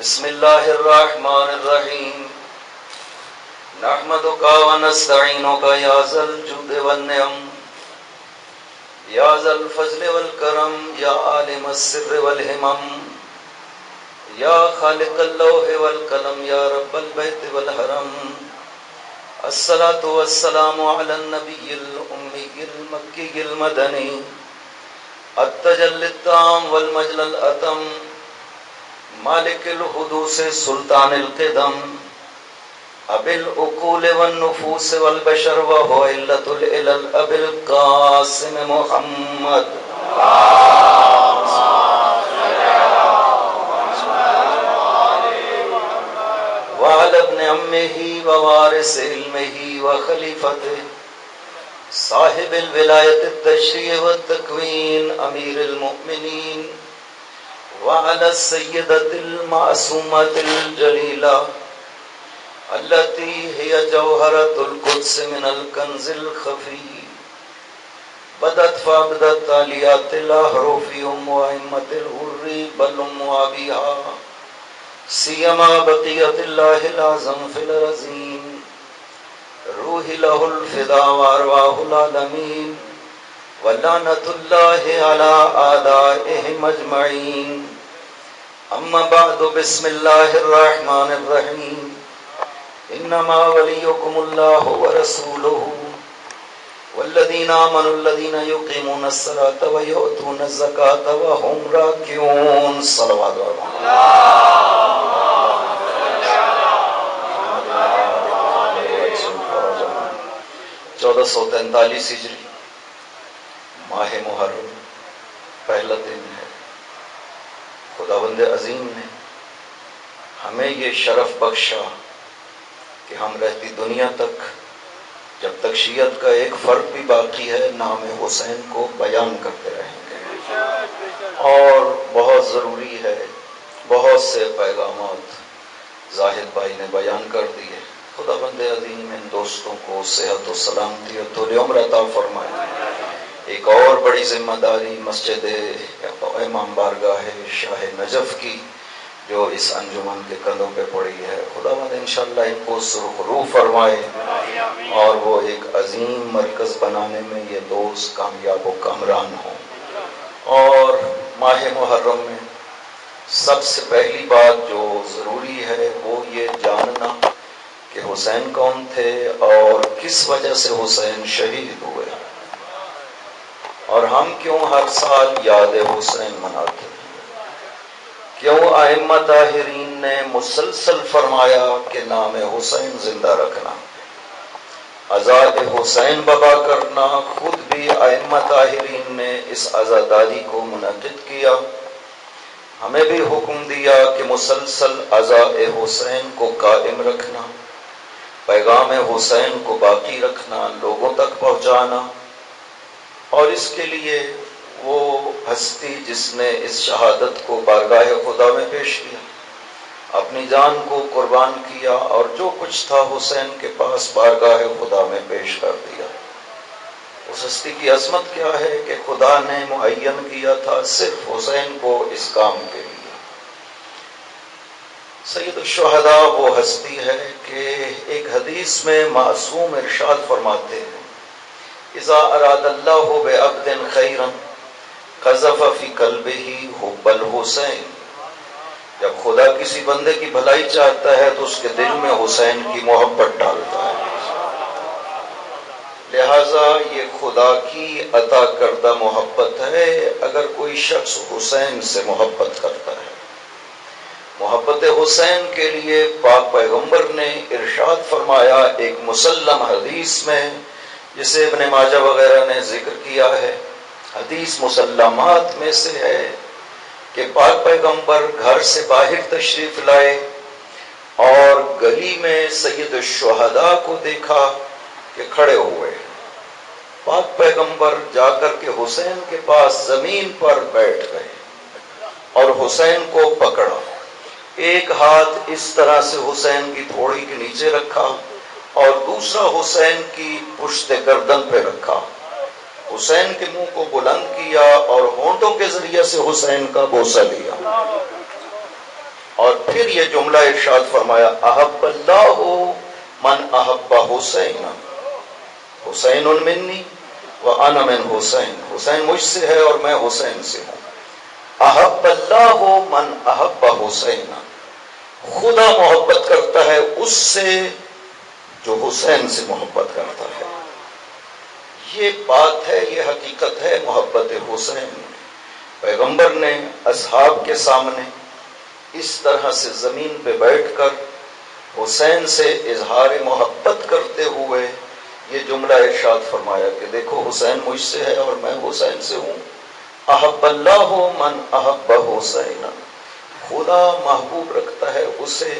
بسم اللہ الرحمن الرحیم نحمدک ونستعینک یا ذا الجود والنعم یا ذا الفضل والکرم یا عالم السر والہمم یا خالق اللوح والقلم یا رب البیت والحرم الصلاة والسلام علی النبی الامی المکی المدنی التجلی التام والمجل الاتم مالک الحدوث سلطان القدم ابی العقول والنفوس والبشر وهو علت العلل ابی القاسم محمد وعلى ابن عمه ووارث علمه وخلیفته صاحب الولایت التشریع والتکوین امیر المؤمنین وعلى السيدة المعصومة الجليلة التي هي جوهرة القدس من الكنز الخفي بدت فابدت تاليات الأحرف وأئمة الغر بل أبيها سيما بقية الله الأعظم في الأرضين روح له الفداء وأرواح العالمين ولعنة الله على أعدائهم أجمعين أما بعد بسم الله الرحمن الرحيم إنما وليكم الله ورسوله والذين آمنوا الذين يقيمون الصلاة ويؤتون الزكاة وهم راكعون صلوات الله 1443 ہجری ماہ محرم پہلا دن ہے۔ خداوند عظیم نے ہمیں یہ شرف بخشا کہ ہم رہتی دنیا تک جب تک شیعت کا ایک فرد بھی باقی ہے نام حسین کو بیان کرتے رہیں گے، اور بہت ضروری ہے۔ بہت سے پیغامات زاہد بھائی نے بیان کر دیے۔ خداوند عظیم ان دوستوں کو صحت و سلامتی اور طول عمر عطا فرمائے۔ ایک اور بڑی ذمہ داری مسجد امام بارگاہ شاہ نجف کی جو اس انجمن کے کندھوں پہ پڑی ہے، خداوند انشاءاللہ ان کو سرخ روح فرمائے اور وہ ایک عظیم مرکز بنانے میں یہ دوست کامیاب و کامران ہوں۔ اور ماہ محرم میں سب سے پہلی بات جو ضروری ہے وہ یہ جاننا کہ حسین کون تھے اور کس وجہ سے حسین شہید ہوئے، اور ہم کیوں ہر سال یاد حسین مناتے ہیں، کیوں ائمہ طاہرین نے مسلسل فرمایا کہ نام حسین زندہ رکھنا، عزاء حسین ببا کرنا۔ خود بھی ائمہ طاہرین نے اس عزاداری کو منعقد کیا، ہمیں بھی حکم دیا کہ مسلسل عزاء حسین کو قائم رکھنا، پیغام حسین کو باقی رکھنا، لوگوں تک پہنچانا۔ اور اس کے لیے وہ ہستی جس نے اس شہادت کو بارگاہ خدا میں پیش کیا، اپنی جان کو قربان کیا اور جو کچھ تھا حسین کے پاس بارگاہ خدا میں پیش کر دیا۔ اس ہستی کی عظمت کیا ہے کہ خدا نے معین کیا تھا صرف حسین کو اس کام کے لیے۔ سید الشہداء وہ ہستی ہے کہ ایک حدیث میں معصوم ارشاد فرماتے ہیں، اذا اراد اللہ بعبد خیرا قذف فی قلبہ حب الحسین، جب خدا کسی بندے کی بھلائی چاہتا ہے تو اس کے دل میں حسین کی محبت ڈالتا ہے۔ لہذا یہ خدا کی عطا کردہ محبت ہے۔ اگر کوئی شخص حسین سے محبت کرتا ہے، محبت حسین کے لیے پاک پیغمبر نے ارشاد فرمایا ایک مسلم حدیث میں، جسے ابن ماجہ وغیرہ نے ذکر کیا ہے، حدیث مسلمات میں سے ہے کہ پاک پیغمبر گھر سے باہر تشریف لائے اور گلی میں سید الشہداء کو دیکھا کہ کھڑے ہوئے۔ پاک پیغمبر جا کر کے حسین کے پاس زمین پر بیٹھ گئے اور حسین کو پکڑا، ایک ہاتھ اس طرح سے حسین کی تھوڑی کے نیچے رکھا اور دوسرا حسین کی پشت گردن پہ رکھا، حسین کے منہ کو بلند کیا اور ہونٹوں کے ذریعے سے حسین کا بوسہ لیا، اور پھر یہ جملہ ارشاد فرمایا احب اللہ من احب حسین حسین منی وانا من حسین، حسین مجھ سے ہے اور میں حسین سے ہوں۔ احب اللہ من احب حسین، خدا محبت کرتا ہے اس سے جو حسین سے محبت کرتا ہے۔ یہ بات ہے، یہ حقیقت ہے محبت حسین۔ پیغمبر نے اصحاب کے سامنے اس طرح سے زمین پہ بیٹھ کر حسین سے اظہار محبت کرتے ہوئے یہ جملہ ارشاد فرمایا کہ دیکھو حسین مجھ سے ہے اور میں حسین سے ہوں۔ احب اللہ من احب حسین، خدا محبوب رکھتا ہے اسے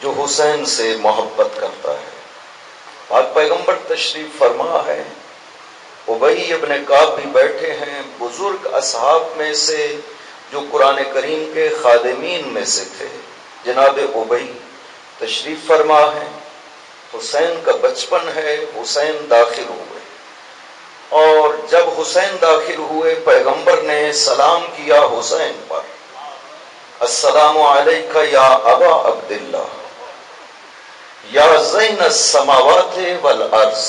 جو حسین سے محبت کرتا ہے۔ پاک پیغمبر تشریف فرما ہے، ابی ابن کعب بھی بیٹھے ہیں، بزرگ اصحاب میں سے جو قرآن کریم کے خادمین میں سے تھے، جناب ابی تشریف فرما ہے۔ حسین کا بچپن ہے، حسین داخل ہوئے، اور جب حسین داخل ہوئے پیغمبر نے سلام کیا حسین پر، السلام علیک یا ابا عبداللہ یا زین السماوات والارض،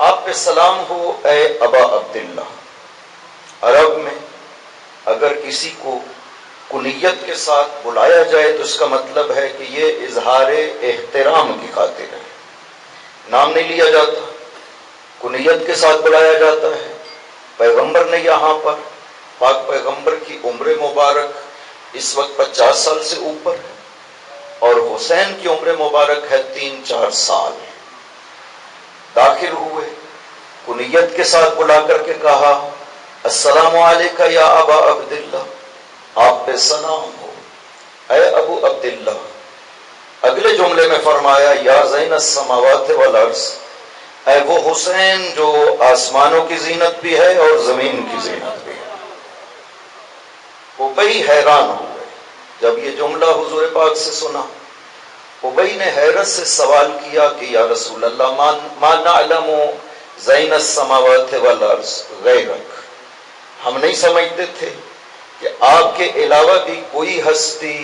آپ پہ سلام ہو اے ابا عبداللہ۔ عرب میں اگر کسی کو کنیت کے ساتھ بلایا جائے تو اس کا مطلب ہے کہ یہ اظہار احترام کی خاطر ہے، نام نہیں لیا جاتا، کنیت کے ساتھ بلایا جاتا ہے۔ پیغمبر نے یہاں پر، پاک پیغمبر کی عمر مبارک اس وقت 50 سال سے اوپر ہے، اور حسین کی عمر مبارک ہے 3-4 سال۔ داخل ہوئے، کنیت کے ساتھ بلا کر کے کہا السلام علیک یا ابا عبداللہ، آپ پہ سلام ہو اے ابو عبداللہ۔ اگلے جملے میں فرمایا یا زین السماوات والارض، اے وہ حسین جو آسمانوں کی زینت بھی ہے اور زمین کی زینت بھی ہے۔ ابی حیران ہوئے جب یہ جملہ حضور پاک سے سنا۔ ابی نے حیرت سے سوال کیا کہ یا رسول اللہ ما نعلم زین السماوات والارض غیرک، ہم نہیں سمجھتے تھے کہ آپ کے علاوہ بھی کوئی ہستی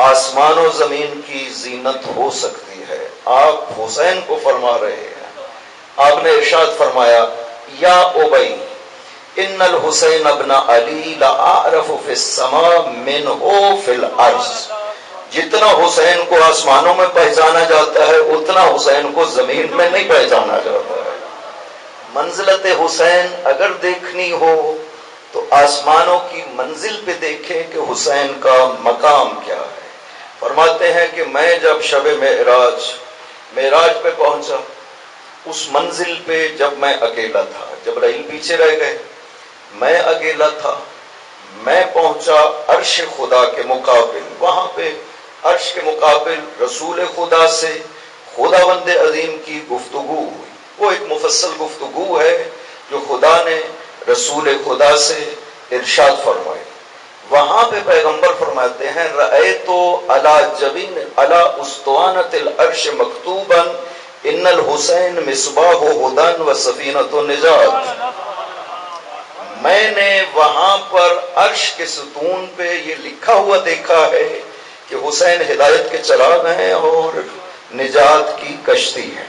آسمان و زمین کی زینت ہو سکتی ہے۔ آپ حسین کو فرما رہے ہیں۔ آپ نے ارشاد فرمایا یا ابی ان الحسین ابن علی لأعرف فی السماء منہ فی الارض، جتنا حسین کو آسمانوں میں پہچانا جاتا ہے اتنا حسین کو زمین میں نہیں پہچانا جاتا ہے۔ منزلت حسین اگر دیکھنی ہو تو آسمانوں کی منزل پہ دیکھیں کہ حسین کا مقام کیا ہے۔ فرماتے ہیں کہ میں جب شب معراج پہ پہنچا، اس منزل پہ جب میں اکیلا تھا، جبرائیل پیچھے رہ گئے، میں اکیلا تھا، میں پہنچا عرش خدا کے مقابل، وہاں پہ عرش کے مقابل رسول خدا سے خداوند عظیم کی گفتگو ہوئی۔ وہ ایک مفصل گفتگو ہے جو خدا نے رسول خدا سے ارشاد فرمائے۔ وہاں پہ پیغمبر فرماتے ہیں رأیت علی جبین علی اسطوانۃ العرش مکتوبا ان الحسین مصباح ہدی و سفینۃ النجات، میں نے وہاں پر عرش کے ستون پہ یہ لکھا ہوا دیکھا ہے کہ حسین ہدایت کے چراغ ہیں اور نجات کی کشتی ہے۔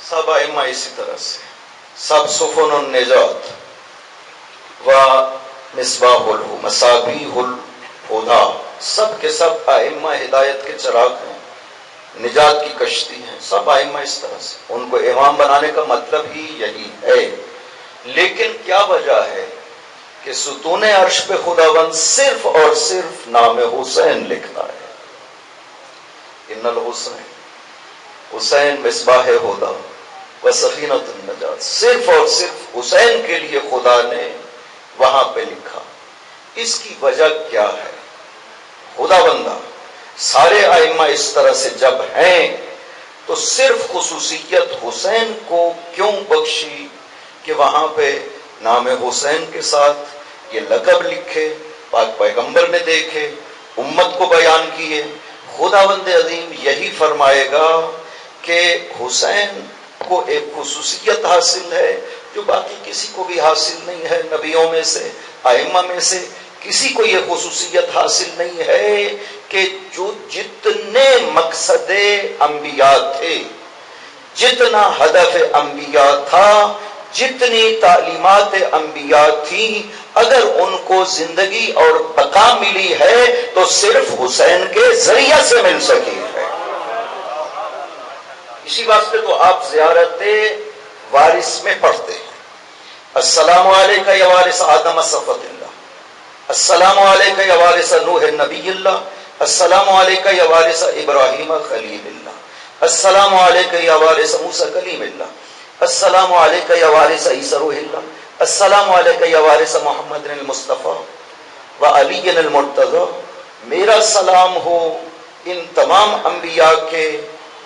سب ائمہ اسی طرح سے، سب سفن النجات و مصباح مصابیح الہدی، سب کے سب ائمہ ہدایت کے چراغ ہیں، نجات کی کشتی ہیں، سب ائمہ اس طرح سے۔ ان کو امام بنانے کا مطلب ہی یہی ہے۔ لیکن کیا وجہ ہے کہ ستون عرش پہ خداوند صرف اور صرف نام حسین لکھتا ہے؟ ان الحسین، حسین مصباح ہدی و سفینۃ النجات، صرف اور صرف حسین کے لیے خدا نے وہاں پہ لکھا۔ اس کی وجہ کیا ہے؟ خدا بندہ سارے ائمہ اس طرح سے جب ہیں تو صرف خصوصیت حسین کو کیوں بخشی کہ وہاں پہ نام حسین کے ساتھ یہ لقب لکھے، پاک پیغمبر نے دیکھے، امت کو بیان کیے۔ خداوند عظیم یہی فرمائے گا کہ حسین کو ایک خصوصیت حاصل ہے جو باقی کسی کو بھی حاصل نہیں ہے، نبیوں میں سے، ائمہ میں سے کسی کو یہ خصوصیت حاصل نہیں ہے کہ جو جتنے مقصد انبیاء تھے، جتنا ہدف انبیاء تھا، جتنی تعلیمات انبیاء تھیں، اگر ان کو زندگی اور بقا ملی ہے تو صرف حسین کے ذریعہ سے مل سکی ہے۔ اسی واسطے تو آپ زیارت وارث میں پڑھتے ہیں، السلام علیکہ یا وارث آدم صفوۃ اللہ، السلام علیکہ یا وارث نوح نبی اللہ، السلام علیکہ یا وارث ابراہیم خلیل اللہ، السلام علیکہ یا وارث موسیٰ کلیم اللہ، السلام علیکہ یا وارث عیسی روح اللہ، السلام علیکہ یا وارث محمد المصطفیٰ و علی المرتضیٰ۔ میرا سلام ہو ان تمام انبیاء کے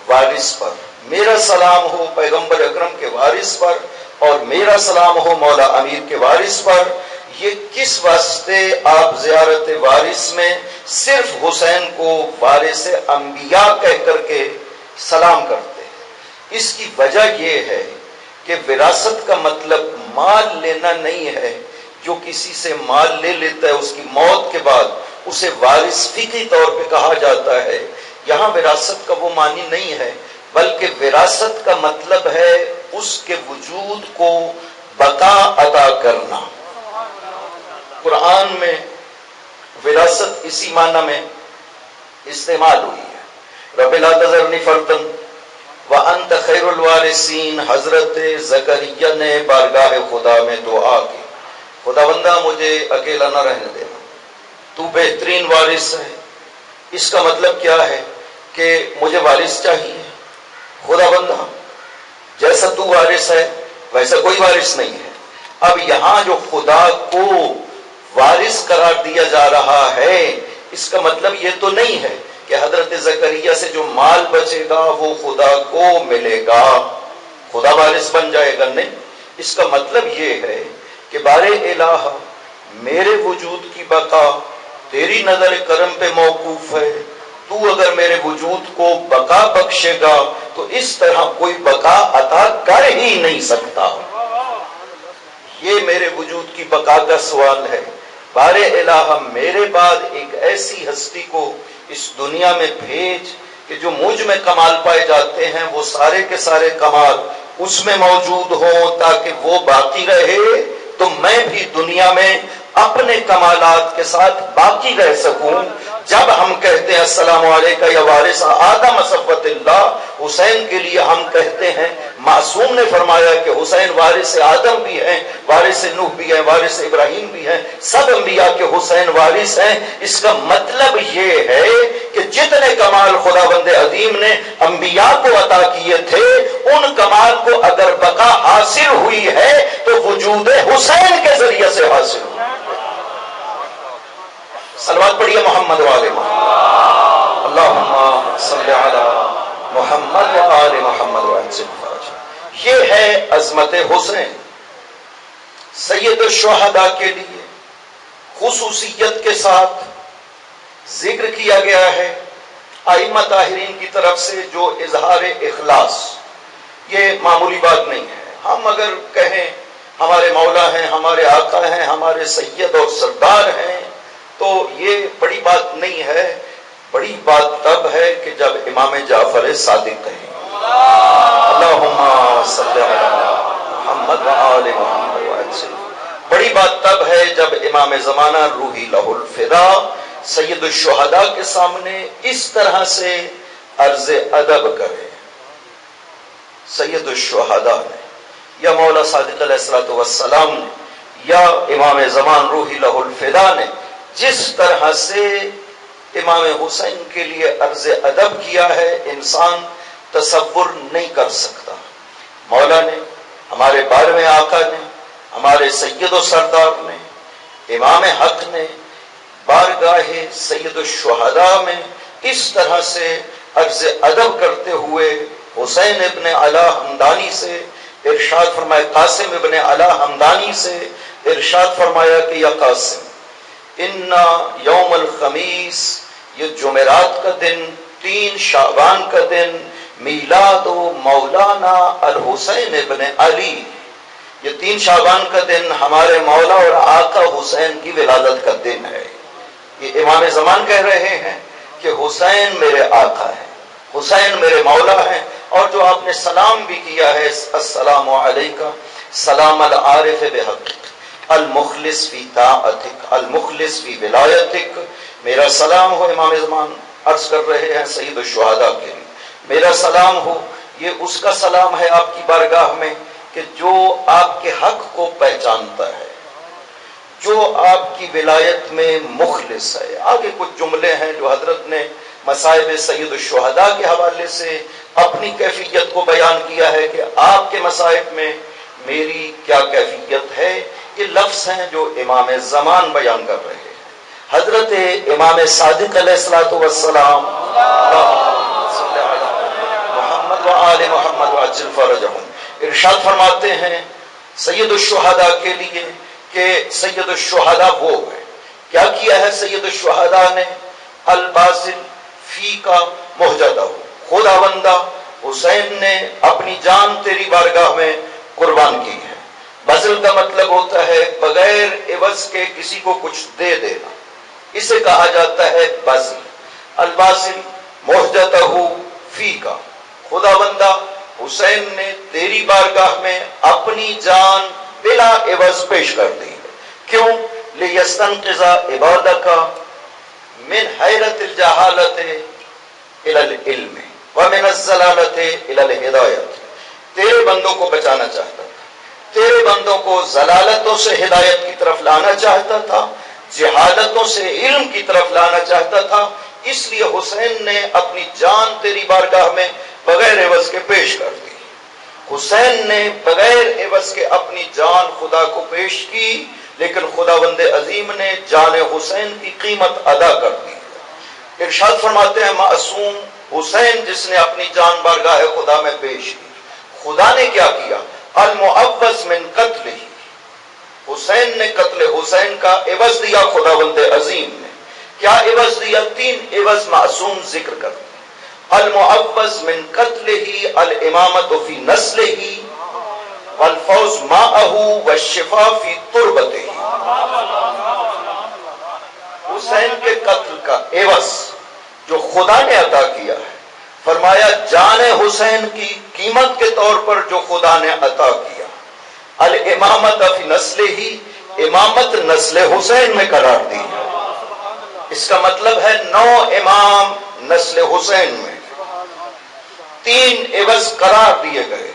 وارث پر، میرا سلام ہو پیغمبر اکرم کے وارث پر، اور میرا سلام ہو مولا امیر کے وارث پر۔ یہ کس واسطے آپ زیارت وارث میں صرف حسین کو وارث انبیاء کہہ کر کے سلام کرتے ہیں؟ اس کی وجہ یہ ہے کہ وراثت کا مطلب مال لینا نہیں ہے۔ جو کسی سے مال لے لیتا ہے اس کی موت کے بعد اسے وارث فقہی طور پہ کہا جاتا ہے۔ یہاں وراثت کا وہ معنی نہیں ہے، بلکہ وراثت کا مطلب ہے اس کے وجود کو بقا عطا کرنا۔ قرآن میں وراثت اسی معنی میں استعمال ہوئی ہے۔ رب لا تذرنی فردا وانت خیر الوارثین۔ حضرت زکریا نے بارگاہ خدا میں دعا کی، خدا بندہ مجھے اکیلا نہ رہنے دینا، تو بہترین وارث ہے۔ اس کا مطلب کیا ہے کہ مجھے وارث چاہیے۔ خدا بندہ جیسا تو وارث ہے ویسا کوئی وارث نہیں ہے۔ اب یہاں جو خدا کو وارث قرار دیا جا رہا ہے، اس کا مطلب یہ تو نہیں ہے کہ حضرت زکریا سے جو مال بچے گا وہ خدا کو ملے گا، خدا وارث بن جائے گا، نہیں۔ اس کا مطلب یہ ہے کہ بار الہ میرے وجود کی بقا تیری نظر کرم پہ موقوف ہے۔ تو اگر میرے وجود کو بقا بخشے گا تو اس طرح کوئی بقا عطا کر ہی نہیں سکتا۔ یہ میرے وجود کی بقا کا سوال ہے۔ بار الہ میرے بعد ایک ایسی ہستی کو اس دنیا میں بھیج کہ جو مجھ میں کمال پائے جاتے ہیں وہ سارے کے سارے کمال اس میں موجود ہوں، تاکہ وہ باقی رہے تو میں بھی دنیا میں اپنے کمالات کے ساتھ باقی رہ سکوں۔ جب ہم کہتے ہیں السلام علیکہ یا وارث آدم صفوۃ اللہ، حسین کے لیے ہم کہتے ہیں، معصوم نے فرمایا کہ حسین وارث آدم بھی ہیں، وارث نوح بھی ہیں، وارث ابراہیم بھی ہیں، سب انبیاء کے حسین وارث ہیں۔ اس کا مطلب یہ ہے کہ جتنے کمال خدا بند عظیم نے انبیاء کو عطا کیے تھے، ان کمال کو اگر بقا حاصل ہوئی ہے تو وجود حسین کے ذریعے سے حاصل ہوئی۔ صلوات پڑھیے محمد والے محمد، اللہم صلی علی محمد وآل محمد وسلم۔ یہ ہے عظمت حسین۔ سید الشہداء کے لیے خصوصیت کے ساتھ ذکر کیا گیا ہے ائمہ طاہرین کی طرف سے جو اظہار اخلاص، یہ معمولی بات نہیں ہے۔ ہم اگر کہیں ہمارے مولا ہیں، ہمارے آقا ہیں، ہمارے سید اور سردار ہیں تو یہ بڑی بات نہیں ہے۔ بڑی بات تب ہے کہ جب امام جعفر صادق کہیں اللہم صلی علی محمد وآل محمد وسلم۔ بڑی بات تب ہے جب امام زمانہ روحی لہ الفدا سید الشہداء کے سامنے اس طرح سے عرض ادب کرے۔ سید الشہداء نے یا مولا صادق علیہ السلام نے یا امام زمان روحی لہ الفدا نے جس طرح سے امام حسین کے لیے عرض ادب کیا ہے، انسان تصور نہیں کر سکتا۔ مولا نے، ہمارے 12ویں آقا نے، ہمارے سید و سردار نے، امام حق نے بارگاہ سید الشہداء میں اس طرح سے عرض ادب کرتے ہوئے حسین ابن علا حمدانی سے ارشاد فرمایا، قاسم ابن علا حمدانی سے ارشاد فرمایا کہ یا قاسم، انا یوم الخمیس، یہ جمعرات کا دن 3 شعبان کا دن، میلاد و مولانا الحسین ابن علی، یہ 3 شعبان کا دن ہمارے مولا اور آقا حسین کی ولادت کا دن ہے۔ یہ امام زمان کہہ رہے ہیں کہ حسین میرے آقا ہے، حسین میرے مولا ہیں، اور جو آپ نے سلام بھی کیا ہے، السلام علیکہ سلام العارف بحق المخلص فی طاعتک المخلص فی ولایتک، میرا سلام ہو امام زمان عرض کر رہے ہیں سید الشہداء کے لیے، میرا سلام ہو، یہ اس کا سلام ہے آپ کی بارگاہ میں کہ جو آپ کے حق کو پہچانتا ہے، جو آپ کی ولایت میں مخلص ہے۔ آگے کچھ جملے ہیں جو حضرت نے مصائب سید الشہداء کے حوالے سے اپنی کیفیت کو بیان کیا ہے کہ آپ کے مصائب میں میری کیا کیفیت ہے۔ یہ لفظ ہیں جو امام زمان بیان کر رہے ہیں۔ حضرت امام صادق علیہ الصلوۃ والسلام محمد و آل محمد وعجل فرجہم ارشاد فرماتے ہیں سید الشہداء کے لیے کہ سید الشہداء وہ ہے۔ کیا کیا ہے سید الشہداء نے؟ البازل فی کا مہجدہ ہو، خداوندہ حسین نے اپنی جان تیری بارگاہ میں قربان کی ہے۔ بذل کا مطلب ہوتا ہے بغیر عوض کے کسی کو کچھ دے دینا، اسے کہا جاتا ہے بذل۔ البازل مہجدہ فی کا، خداوندہ حسین نے تیری بارگاہ میں اپنی جان بلا عوض پیش کر دی ہے۔ کیوں؟ لیستنقذ عبادک من حیرت الجہالت الی العلم ومن الضلالت الی الہدایت، تیرے بندوں کو بچانا چاہتا تھا، تیرے بندوں کو ضلالتوں سے ہدایت کی طرف لانا چاہتا تھا، جہالتوں سے علم کی طرف لانا چاہتا تھا، اس لیے حسین نے اپنی جان تیری بارگاہ میں بغیر عوض کے پیش کر دی۔ حسین نے بغیر عوض کے اپنی جان خدا کو پیش کی، لیکن خداوند عظیم نے جان حسین کی قیمت ادا کر دی۔ ارشاد فرماتے ہیں معصوم حسین جس نے اپنی جان بارگاہ خدا میں پیش کی، خدا نے کیا کیا؟ المعوض من قتلہ، حسین نے قتل حسین کا عوض دیا خداوند عظیم نے۔ کیا عوض دیا؟ 3 عوض معصوم ذکر کرتے ہیں۔ المعوض من قتلہ الامامۃ فی نسلہ والفوز معہ والشفاء فی تربتہ، حسین کے قتل کا عوض جو خدا نے عطا کیا ہے، فرمایا جان حسین کی قیمت کے طور پر جو خدا نے عطا کیا، الامامۃ فی نسلہ، امامت نسل حسین میں قرار دی ہے۔ اس کا مطلب ہے 9 امام نسل حسین میں، 3 عوض قرار دیے گئے ہیں۔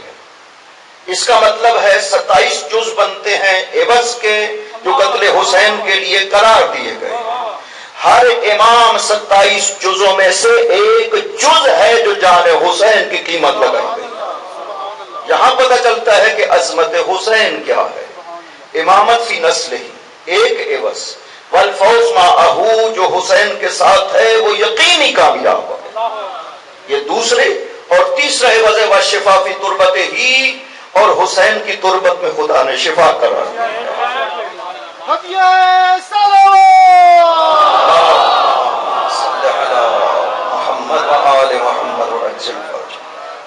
اس کا مطلب ہے 27 جز بنتے ہیں عوض کے جو قتل حسین کے لیے قرار دیے گئے ہیں۔ ہر امام 27 جزوں میں سے ایک جز ہے جو جان حسین کی قیمت لگائی گئی۔ یہاں پتہ چلتا ہے کہ عظمت حسین کیا ہے۔ امامت فی نسل ہی ایک عوض، والفوز معہ جو حسین کے ساتھ ہے وہ یقینی کامیاب ہے، یہ دوسرے۔ اور تیسرا عوض ہے والشفاء فی تربتہ ہی، اور حسین کی تربت میں خدا نے شفا قرار دیا۔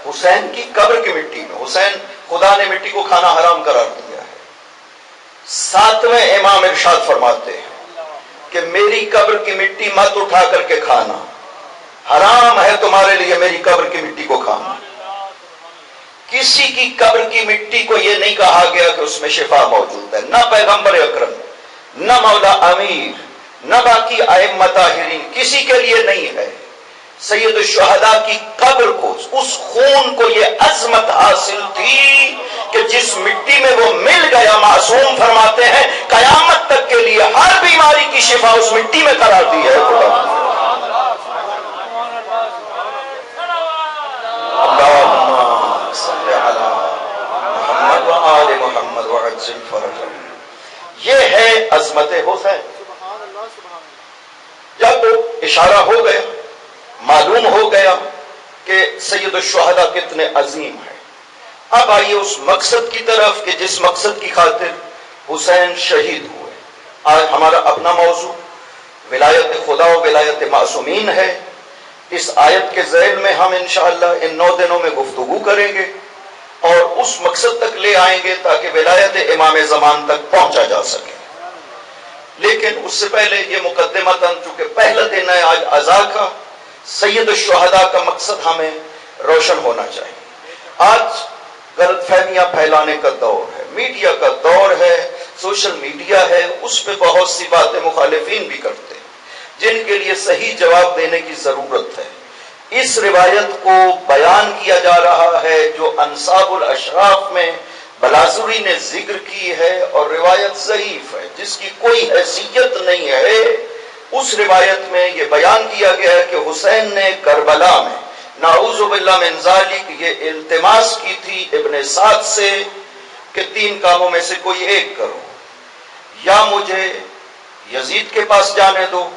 حسین کی قبر کی مٹی میں، حسین خدا نے مٹی کو کھانا حرام قرار دیا ہے۔ 7ویں امام ارشاد فرماتے ہیں کہ میری قبر کی مٹی مت اٹھا کر کے کھانا، حرام ہے تمہارے لیے میری قبر کی مٹی کو کھانا۔ کسی کی قبر کی مٹی کو یہ نہیں کہا گیا کہ اس میں شفا موجود ہے، نہ پیغمبر اکرم، نہ مولا امیر، نہ باقی ائمہ طاہرین، کسی کے لیے نہیں ہے۔ سید الشہداء کی قبر کو، اس خون کو یہ عظمت حاصل تھی کہ جس مٹی میں وہ مل گیا، معصوم فرماتے ہیں قیامت تک کے لیے ہر بیماری کی شفا اس مٹی میں قرار دی ہے خدا۔ اللہم صلی علی محمد و آل محمد وعجل فرجہم۔ یہ ہے عظمت حسین۔ جب اشارہ ہو گیا، معلوم ہو گیا کہ سید الشہداء کتنے عظیم ہیں، اب آئیے اس مقصد کی طرف کہ جس مقصد کی خاطر حسین شہید ہوئے۔ آج ہمارا اپنا موضوع ولایت خدا و ولایت معصومین ہے۔ اس آیت کے ذیل میں ہم انشاءاللہ ان 9 دنوں میں گفتگو کریں گے۔ اور اس مقصد تک لے آئیں گے تاکہ ولایت امام زمان تک پہنچا جا سکے۔ لیکن اس سے پہلے یہ مقدمتاً چونکہ پہلا دن ہے آج عزا کا، سید الشہداء کا مقصد ہمیں روشن ہونا چاہیے۔ آج غلط فہمیاں پھیلانے کا دور ہے، میڈیا کا دور ہے، سوشل میڈیا ہے، اس پہ بہت سی باتیں مخالفین بھی کرتے ہیں جن کے لیے صحیح جواب دینے کی ضرورت ہے۔ اس روایت کو بیان کیا جا رہا ہے جو انصاب الاشراف میں بلازوری نے ذکر کی ہے، اور روایت ضعیف ہے جس کی کوئی حیثیت نہیں ہے۔ اس روایت میں یہ بیان کیا گیا ہے کہ حسین نے کربلا میں نعوذ باللہ من ذالک یہ التماس کی تھی ابن سعد سے کہ 3 کاموں میں سے کوئی ایک کرو، یا مجھے یزید کے پاس جانے دو،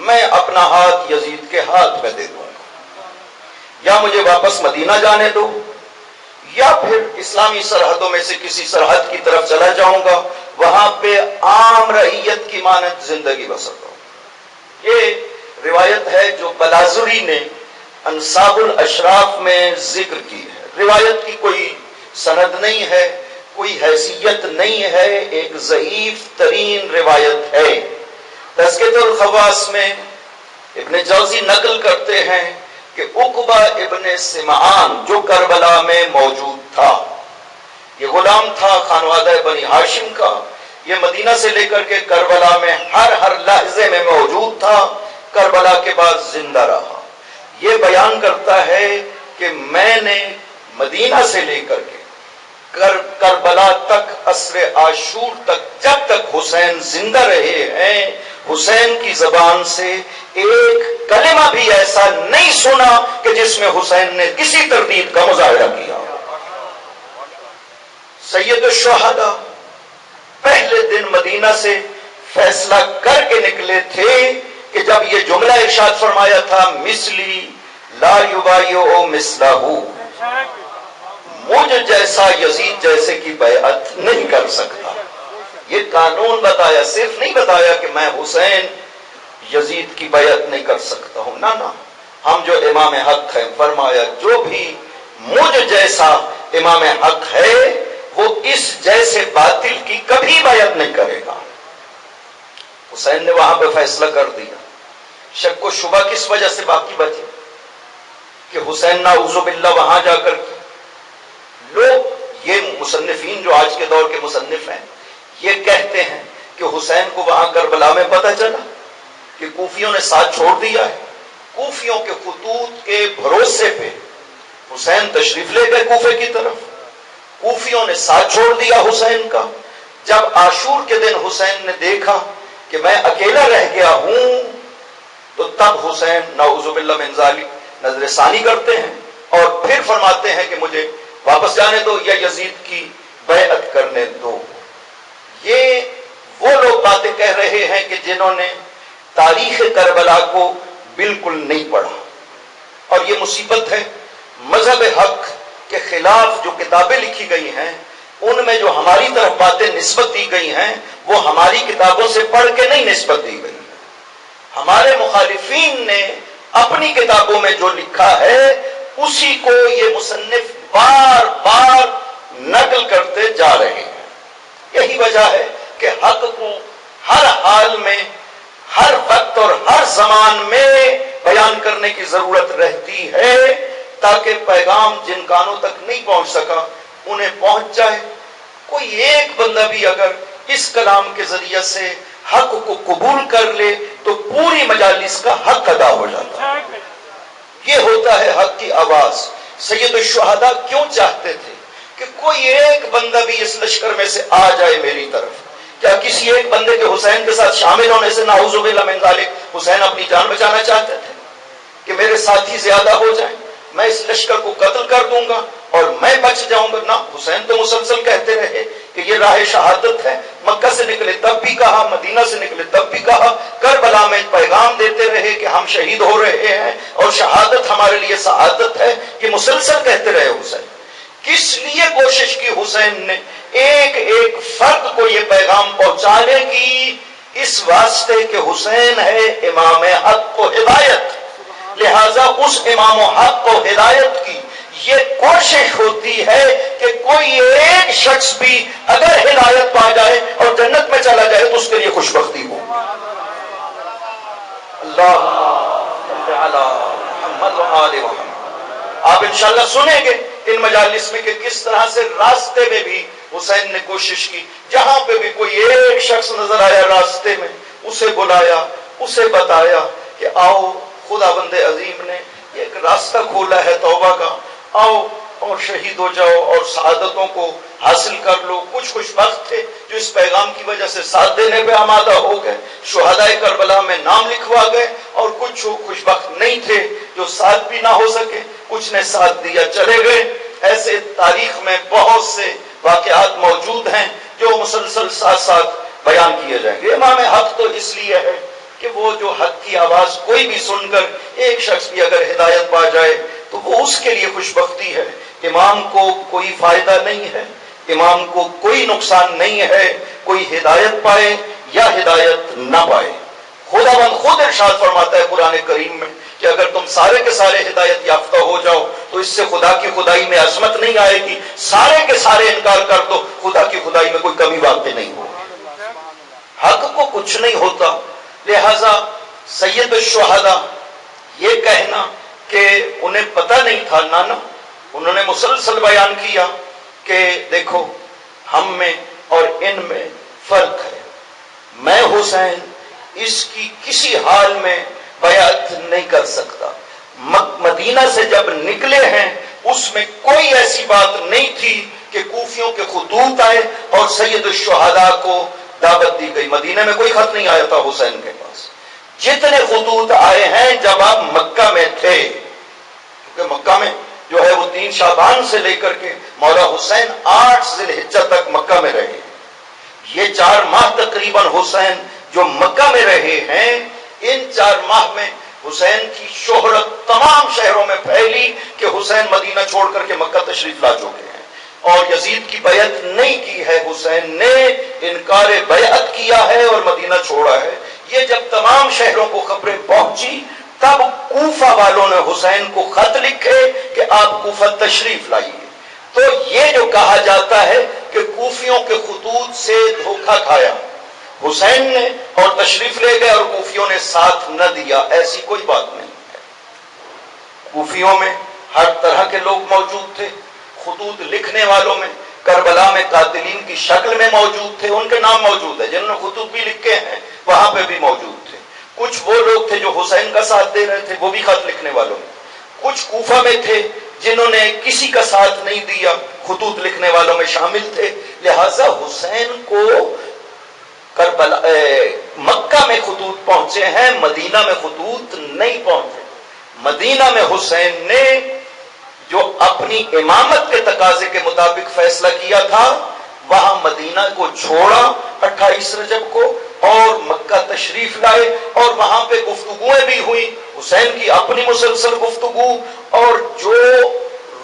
میں اپنا ہاتھ یزید کے ہاتھ میں دے دوں گا، یا مجھے واپس مدینہ جانے دو، یا پھر اسلامی سرحدوں میں سے کسی سرحد کی طرف چلا جاؤں گا، وہاں پہ عام رعیت کی مانند زندگی بسر کروں۔ یہ روایت ہے جو بلازوری نے انصاب الاشراف میں ذکر کی ہے۔ روایت کی کوئی سند نہیں ہے، کوئی حیثیت نہیں ہے، ایک ضعیف ترین روایت ہے۔ تذکرۃ الخواص میں ابن جوزی نقل کرتے ہیں کہ عقبہ ابن سمعان جو کربلا میں موجود تھا، یہ غلام تھا خانوادہ بنی ہاشم کا، یہ مدینہ سے لے کر کے کربلا میں ہر لحظے میں موجود تھا، کربلا کے بعد زندہ رہا۔ یہ بیان کرتا ہے کہ میں نے مدینہ سے لے کر کے کربلا تک، عصر عاشور تک، جب تک حسین زندہ رہے ہیں، حسین کی زبان سے ایک کلمہ بھی ایسا نہیں سنا کہ جس میں حسین نے کسی تردید کا مظاہرہ کیا۔ سید الشہداء پہلے دن مدینہ سے فیصلہ کر کے نکلے تھے کہ جب یہ جملہ ارشاد فرمایا تھا مثلی لا یبایع مثلہ، مجھ جیسا یزید جیسے کی بیعت نہیں کر سکتا، یہ قانون بتایا، صرف نہیں بتایا کہ میں حسین یزید کی بیعت نہیں کر سکتا ہوں، نہ ہم جو امام حق ہیں، فرمایا جو بھی مجھ جیسا امام حق ہے وہ اس جیسے باطل کی کبھی بیعت نہیں کرے گا۔ حسین نے وہاں پہ فیصلہ کر دیا۔ شک و شبہ کس وجہ سے باقی بچے کہ حسین نعوذ باللہ وہاں جا کر کے لوگ، یہ مصنفین جو آج کے دور کے مصنف ہیں، یہ کہتے ہیں کہ حسین کو وہاں کربلا میں پتہ چلا کہ کوفیوں نے ساتھ چھوڑ دیا ہے، کوفیوں کے خطوط کے بھروسے پہ حسین تشریف لے گئے کوفے کی طرف، کوفیوں نے ساتھ چھوڑ دیا حسین کا۔ جب عاشور کے دن حسین نے دیکھا کہ میں اکیلا رہ گیا ہوں، تو تب حسین نعوذ باللہ من ذالک نظر ثانی کرتے ہیں اور پھر فرماتے ہیں کہ مجھے واپس جانے دو یا یزید کی بیعت کرنے دو۔ یہ وہ لوگ باتیں کہہ رہے ہیں کہ جنہوں نے تاریخ کربلا کو بالکل نہیں پڑھا، اور یہ مصیبت ہے۔ مذہب حق کے خلاف جو کتابیں لکھی گئی ہیں ان میں جو ہماری طرف باتیں نسبت دی گئی ہیں وہ ہماری کتابوں سے پڑھ کے نہیں نسبت دی گئی، ہمارے مخالفین نے اپنی کتابوں میں جو لکھا ہے اسی کو یہ مصنف بار بار نقل کرتے جا رہے ہیں۔ یہی وجہ ہے کہ حق کو ہر حال میں، ہر وقت اور ہر زمان میں بیان کرنے کی ضرورت رہتی ہے تاکہ پیغام جن کانوں تک نہیں پہنچ سکا انہیں پہنچ جائے۔ کوئی ایک بندہ بھی اگر اس کلام کے ذریعے سے حق کو قبول کر لے تو پوری مجالس کا حق ادا ہو جاتا ہے۔ یہ ہوتا ہے حق کی آواز۔ سید الشہداء کیوں چاہتے تھے کہ کوئی ایک بندہ بھی اس لشکر میں سے آ جائے میری طرف؟ کیا کسی ایک بندے کے حسین کے ساتھ شامل ہونے سے نعوذ باللہ من ذالک حسین اپنی جان بچانا چاہتے تھے کہ میرے ساتھی زیادہ ہو جائیں، میں اس لشکر کو قتل کر دوں گا اور میں بچ جاؤں گا؟ نہ، حسین تو مسلسل کہتے رہے کہ یہ راہ شہادت ہے، مکہ سے نکلے تب بھی کہا، مدینہ سے نکلے تب بھی کہا، کربلا میں پیغام دیتے رہے کہ ہم شہید ہو رہے ہیں اور شہادت ہمارے لیے سعادت ہے، یہ مسلسل کہتے رہے حسین۔ کس لیے کوشش کی حسین نے ایک ایک فرد کو یہ پیغام پہنچانے کی؟ اس واسطے کہ حسین ہے امام حق و ہدایت، لہذا اس امام و حق و ہدایت کی یہ کوشش ہوتی ہے کہ کوئی ایک شخص بھی اگر ہدایت پا جائے اور جنت میں چلا جائے تو اس کے لیے خوش بختی ہو. اللہ محمد و آل محمد. آپ انشاءاللہ سنیں گے ان مجالس میں کہ کس طرح سے راستے میں بھی حسین نے کوشش کی. جہاں پہ بھی کوئی ایک شخص نظر آیا راستے میں اسے بلایا, اسے بتایا کہ آؤ خداوند عظیم نے ایک راستہ کھولا ہے توبہ کا, آؤ اور شہید ہو جاؤ اور سعادتوں کو حاصل کر لو. کچھ خوش بخت تھے جو اس پیغام کی وجہ سے ساتھ دینے پہ آمادہ ہو گئے, شہدائے کربلا میں نام لکھوا گئے, اور کچھ خوش بخت نہیں تھے جو ساتھ بھی نہ ہو سکے, کچھ نے ساتھ دیا چلے گئے. ایسے تاریخ میں بہت سے واقعات موجود ہیں جو مسلسل ساتھ ساتھ بیان کیے جائیں گے. امام حق تو اس لیے ہے کہ وہ جو حق کی آواز کوئی بھی سن کر ایک شخص بھی اگر ہدایت پا جائے تو وہ اس کے لیے خوش بختی ہے. امام کو کوئی فائدہ نہیں ہے, امام کو کوئی نقصان نہیں ہے, کوئی ہدایت پائے یا ہدایت نہ پائے. خداوند خود ارشاد فرماتا ہے قرآن کریم میں کہ اگر تم سارے کے سارے ہدایت یافتہ ہو جاؤ تو اس سے خدا کی خدائی میں عظمت نہیں آئے گی. سارے کے سارے انکار کر دو, خدا کی خدائی میں کوئی کمی واقع نہیں ہوگی. حق کو کچھ نہیں ہوتا. لہذا سید الشہداء یہ کہنا کہ انہیں پتہ نہیں تھا, نانا انہوں نے مسلسل بیان کیا کہ دیکھو ہم میں اور ان میں فرق ہے. میں حسین اس کی کسی حال میں بیعت نہیں کر سکتا. مدینہ سے جب نکلے ہیں اس میں کوئی ایسی بات نہیں تھی کہ کوفیوں کے خطوط آئے اور سید الشہداء کو دعوت دی گئی. مدینہ میں کوئی خط نہیں آیا تھا حسین کے پاس. جتنے خطوط آئے ہیں جب آپ مکہ میں تھے, کیونکہ مکہ میں جو ہے وہ 3 شعبان سے لے کر کے مولا حسین 8 ذی الحجہ تک مکہ میں رہے. یہ 4 ماہ تقریباً حسین جو مکہ میں رہے ہیں, ان 4 ماہ میں حسین کی شہرت تمام شہروں میں پھیلی کہ حسین مدینہ چھوڑ کر کے مکہ تشریف لا چکے ہیں اور یزید کی بیعت نہیں کی ہے. حسین نے انکار بیعت کیا ہے اور مدینہ چھوڑا ہے. یہ جب تمام شہروں کو خبریں پہنچی تب کوفہ والوں نے حسین کو خط لکھے کہ آپ کوفہ تشریف لائیے. تو یہ جو کہا جاتا ہے کہ کوفیوں کے خطوط سے دھوکہ کھایا حسین نے اور تشریف لے گئے اور کوفیوں نے ساتھ نہ دیا, ایسی کوئی بات نہیں ہے. کوفیوں میں ہر طرح کے لوگ موجود تھے. خطوط لکھنے والوں میں کربلا میں قاتلین کی شکل میں موجود تھے, ان کے نام موجود ہے. جنہوں نے خطوط بھی لکھے ہیں وہاں پہ بھی موجود تھے. کچھ وہ لوگ تھے جو حسین کا ساتھ دے رہے تھے, وہ بھی خط لکھنے والوں میں. کچھ کوفہ میں تھے جنہوں نے کسی کا ساتھ نہیں دیا, خطوط لکھنے والوں میں شامل تھے. لہذا حسین کو کربلا مکہ میں خطوط پہنچے ہیں, مدینہ میں خطوط نہیں پہنچے. مدینہ میں حسین نے جو اپنی امامت کے تقاضے کے مطابق فیصلہ کیا تھا وہاں مدینہ کو چھوڑا 28 رجب کو اور مکہ تشریف لائے, اور وہاں پہ گفتگویں بھی ہوئی. حسین کی اپنی مسلسل گفتگو اور جو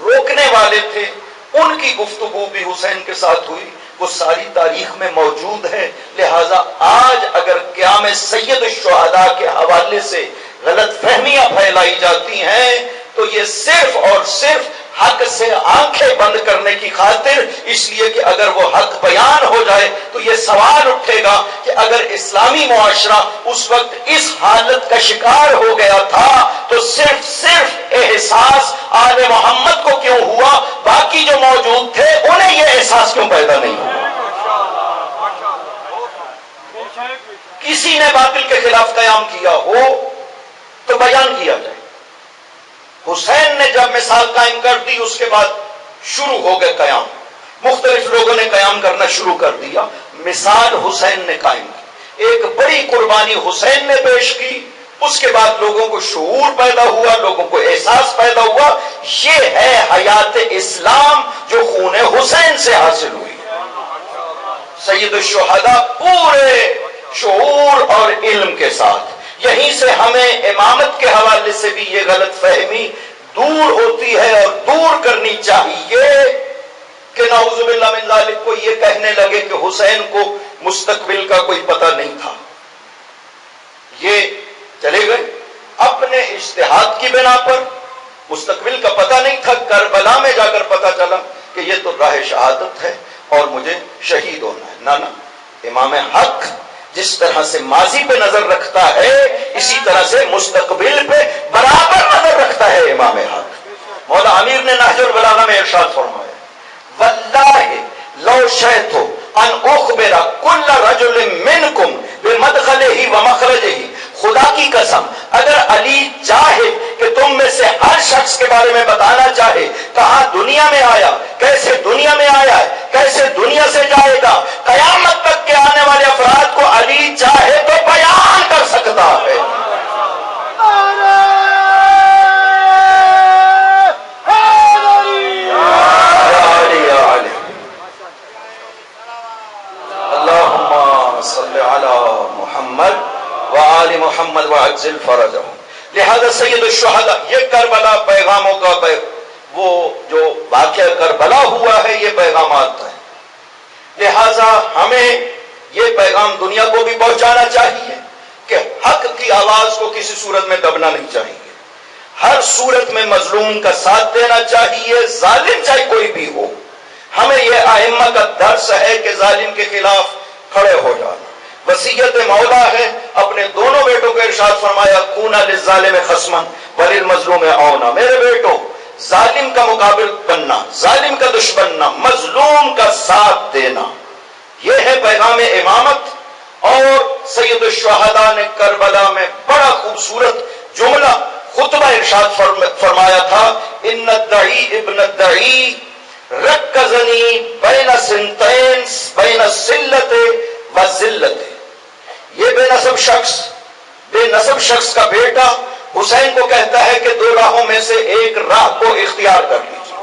روکنے والے تھے ان کی گفتگو بھی حسین کے ساتھ ہوئی. وہ ساری تاریخ میں موجود ہے. لہذا آج اگر قیام سید الشہداء کے حوالے سے غلط فہمیاں پھیلائی جاتی ہیں تو یہ صرف اور صرف حق سے آنکھیں بند کرنے کی خاطر, اس لیے کہ اگر وہ حق بیان ہو جائے تو یہ سوال اٹھے گا کہ اگر اسلامی معاشرہ اس وقت اس حالت کا شکار ہو گیا تھا تو صرف احساس آل محمد کو کیوں ہوا, باقی جو موجود تھے انہیں یہ احساس کیوں پیدا نہیں ہوا. کسی نے باطل کے خلاف قیام کیا ہو تو بیان کیا جائے. حسین نے جب مثال قائم کر دی اس کے بعد شروع ہو گئے قیام. مختلف لوگوں نے قیام کرنا شروع کر دیا. مثال حسین نے قائم کی, ایک بڑی قربانی حسین نے پیش کی, اس کے بعد لوگوں کو شعور پیدا ہوا, لوگوں کو احساس پیدا ہوا. یہ ہے حیات اسلام جو خون حسین سے حاصل ہوئی. سید الشہداء پورے شعور اور علم کے ساتھ. یہیں سے ہمیں امامت کے حوالے سے بھی یہ غلط فہمی دور ہوتی ہے اور دور کرنی چاہیے کہ نعوذ باللہ من ذالک کو یہ کہنے لگے کہ حسین کو مستقبل کا کوئی پتہ نہیں تھا. یہ چلے گئے اپنے اجتہاد کی بنا پر مستقبل کا پتہ نہیں تھا، کربلا میں جا کر پتہ چلا کہ یہ تو راہ شہادت ہے اور مجھے شہید ہونا ہے۔ نانا امام حق جس طرح سے ماضی پہ نظر رکھتا ہے اسی طرح سے مستقبل پہ برابر نظر رکھتا ہے امام حق۔ مولا امیر نے نہج البلاغہ میں ارشاد فرمایا واللہ لو شئت ان اخبر کل رجل منکم بمدخلہ ومخرجہ، خدا کی قسم اگر علی چاہے کہ تم میں سے ہر شخص کے بارے میں بتانا چاہے، کہاں دنیا میں آیا، کیسے دنیا میں آیا ہے، کیسے دنیا سے جائے گا، قیامت تک کے آنے والے افراد کو علی چاہے تو بیان کر سکتا ہے۔ اللہم صلی علی محمد وآل محمد وعجل فرجہم۔ لہذا سید الشہداء، یہ کربلا پیغاموں کا وہ جو واقعہ کربلا ہوا ہے یہ پیغامات ہیں، لہذا ہمیں یہ پیغام دنیا کو بھی پہنچانا چاہیے کہ حق کی آواز کو کسی صورت میں دبنا نہیں چاہیے، ہر صورت میں مظلوم کا ساتھ دینا چاہیے، ظالم چاہے کوئی بھی ہو۔ ہمیں یہ ائمہ کا درس ہے کہ ظالم کے خلاف کھڑے ہو جانا۔ وصیت مولا ہے، اپنے دونوں بیٹوں کو ارشاد فرمایا کونا للظالم خصما وللمظلوم عونا، میرے بیٹو ظالم کا مقابل بننا، ظالم کا دشمن نہ، مظلوم کا ساتھ دینا، یہ ہے پیغام امامت۔ اور سید الشہداء نے کربلا میں بڑا خوبصورت جملہ خطبہ ارشاد فرمایا تھا ان الدعی ابن الدعی رکزنی بین سنتین بین السلت والذلت، یہ بے نسب شخص کا بیٹا حسین کو کہتا ہے کہ دو راہوں میں سے ایک راہ کو اختیار کر لیجیے،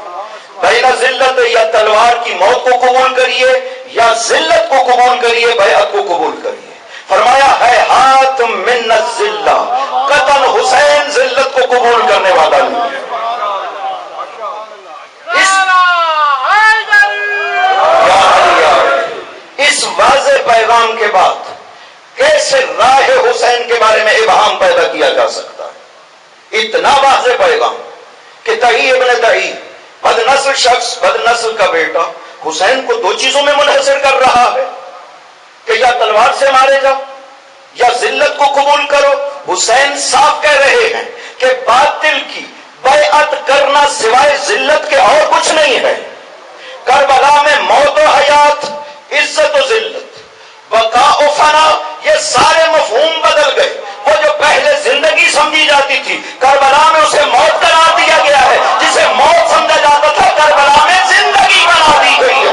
بین ذلت یا تلوار کی موت کو قبول کریے یا ذلت کو قبول کریے، بیعت کو قبول کریے۔ فرمایا ہے ہاتھ من الذلہ، قطن حسین ذلت کو قبول کرنے والا نہیں ہے۔ اس واضح پیغام کے بعد کیسے راہ حسین کے بارے میں ابہام پیدا کیا جا سکتا ہے؟ اتنا واضح پیغام کہ دعی ابن دعی بد نسل شخص، بد نسل کا بیٹا حسین کو دو چیزوں میں منحصر کر رہا ہے کہ یا تلوار سے مارے جاؤ یا ذلت کو قبول کرو۔ حسین صاف کہہ رہے ہیں کہ باطل کی بیعت کرنا سوائے ذلت کے اور کچھ نہیں ہے۔ کربلا میں موت و حیات، عزت و ذلت، بقا و فنا، یہ سارے مفہوم بدل گئے۔ وہ جو پہلے زندگی سمجھی جاتی تھی کربلا میں اسے موت قرار دیا گیا ہے، جسے موت سمجھا جاتا تھا کربلا میں زندگی بنا دی گئی ہے۔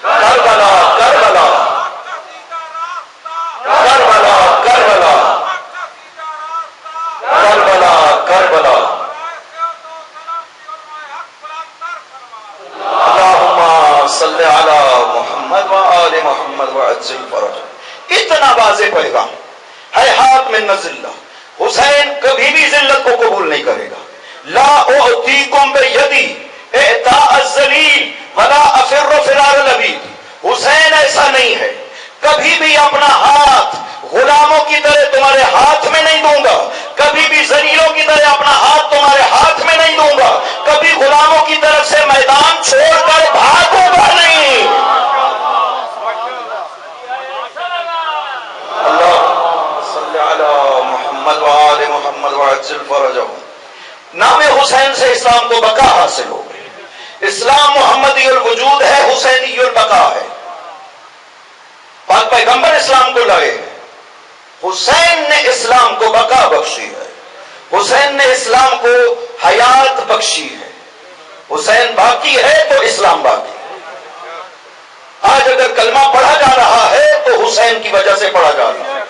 کربلا کربلا کربلا کربلا کربلا کربلا، اللہم صلی علی محمد وآل محمد وعجل فرجہ۔ اتنا واضح پیغام ہے ہاتھ من الذلہ، حسین کبھی بھی ذلت کو قبول نہیں کرے گا۔ لا اعطیکم بیدی اعطاء الذلیل ولا افر فرار العبید، حسین ایسا نہیں ہے، کبھی بھی اپنا ہاتھ غلاموں کی طرح تمہارے ہاتھ میں نہیں دوں گا، کبھی بھی ذلیلوں کی طرح اپنا ہاتھ تمہارے ہاتھ میں نہیں دوں گا، کبھی غلاموں کی طرف سے میدان چھوڑ کر بھاگوں گا نہیں۔ اللہ صلی علی محمد وآل محمد وعجل فرجہ۔ نام حسین سے اسلام کو بقا حاصل ہو گئی۔ اسلام محمدی الوجود ہے، حسینی البقا ہے۔ پاک پیغمبر اسلام کو لائے، حسین نے اسلام کو بقا بخشی ہے، حسین نے اسلام کو حیات بخشی ہے۔ حسین باقی ہے تو اسلام باقی ہے۔ آج اگر کلمہ پڑھا جا رہا ہے تو حسین کی وجہ سے پڑھا جا رہا ہے،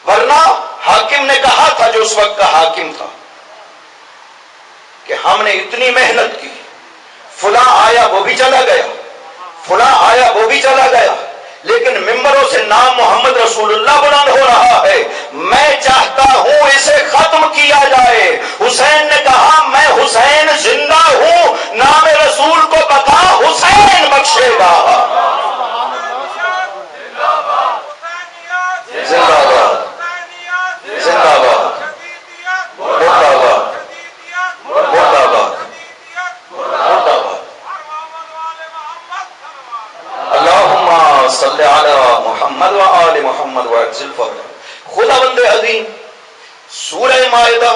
ورنہ حاکم نے کہا تھا جو اس وقت کا حاکم تھا کہ ہم نے اتنی محنت کی، فلاں آیا وہ بھی چلا گیا، فلاں آیا وہ بھی چلا گیا، لیکن ممبروں سے نام محمد رسول اللہ بلند ہو رہا ہے، میں چاہتا ہوں اسے ختم کیا جائے۔ حسین نے کہا میں حسین زندہ ہوں، نام رسول کو بتا حسین بخشے گا۔ صل علی محمد و آل محمد وعجل فرجہ۔ خداوند عظیم سورہ مائدہ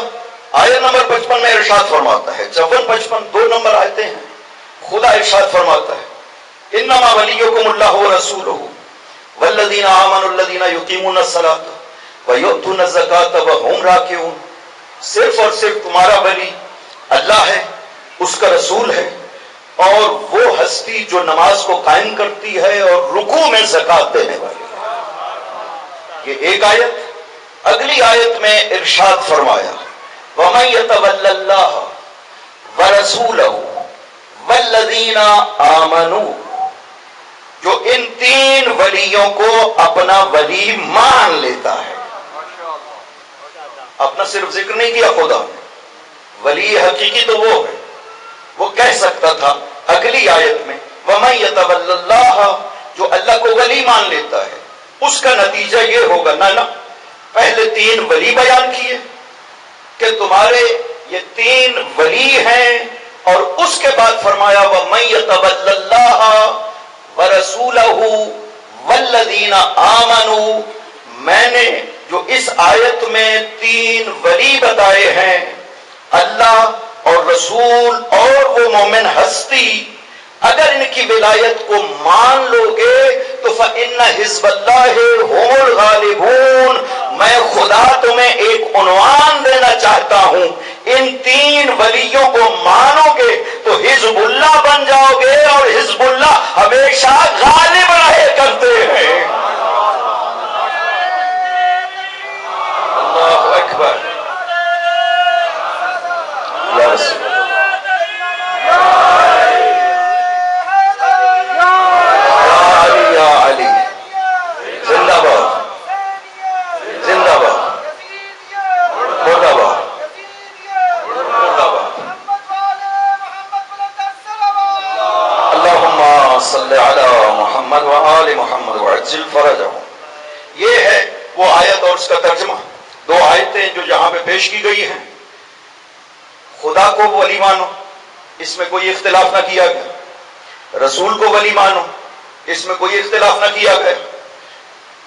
آیت نمبر 55 میں ارشاد فرماتا ہے، 54-55 دو نمبر آیتیں ہیں، خدا ارشاد فرماتا ہے انما ولیکم اللہ ورسولہ والذین آمنوا الذین یقیمون الصلاۃ ویؤتون الزکاۃ وہم راکعون، صرف اور صرف تمہارا ولی اللہ ہے، اس کا رسول ہے، اور وہ ہستی جو نماز کو قائم کرتی ہے اور رکوع میں زکات دینے والی ہے۔ یہ ایک آیت۔ اگلی آیت میں ارشاد فرمایا وَمَن يَتَوَلَّ اللَّهَ وَرَسُولَهُ وَالَّذِينَ آمَنُوا، جو ان تین ولیوں کو اپنا ولی مان لیتا ہے۔ اپنا صرف ذکر نہیں کیا خدا نے، ولی حقیقی تو وہ ہے، وہ کہہ سکتا تھا اگلی آیت میں وَمَن يَتَوَلَّ اللَّهَ، جو اللہ کو ولی مان لیتا ہے اس کا نتیجہ یہ ہوگا، نہ پہلے تین ولی بیان کیے کہ تمہارے یہ تین ولی ہیں، اور اس کے بعد فرمایا وَمَن يَتَوَلَّ اللَّهَ وَرَسُولَهُ وَالَّذِينَ آمَنُوا، میں نے جو اس آیت میں تین ولی بتائے ہیں، اللہ اور رسول اور وہ مومن ہستی، اگر ان کی ولایت کو مان لو گے تو فَإِنَّ حِزْبَ اللَّهِ هُمُ الْغَالِبُونَ، میں خدا تمہیں ایک عنوان دینا چاہتا ہوں، ان تین ولیوں کو مانو گے تو حزب اللہ بن جاؤ گے، اور حزب اللہ ہمیشہ غالب رہے کرتے ہیں۔ اللہ اکبر، یا رسول صلی علی محمد و آل محمد وعجل فرجہ۔ یہ ہے وہ آیت اور اس کا ترجمہ، دو آیتیں جو یہاں پہ پیش کی گئی ہیں۔ خدا کو ولی مانو، اس میں کوئی اختلاف نہ کیا گیا، رسول کو ولی مانو، اس میں کوئی اختلاف نہ کیا گیا۔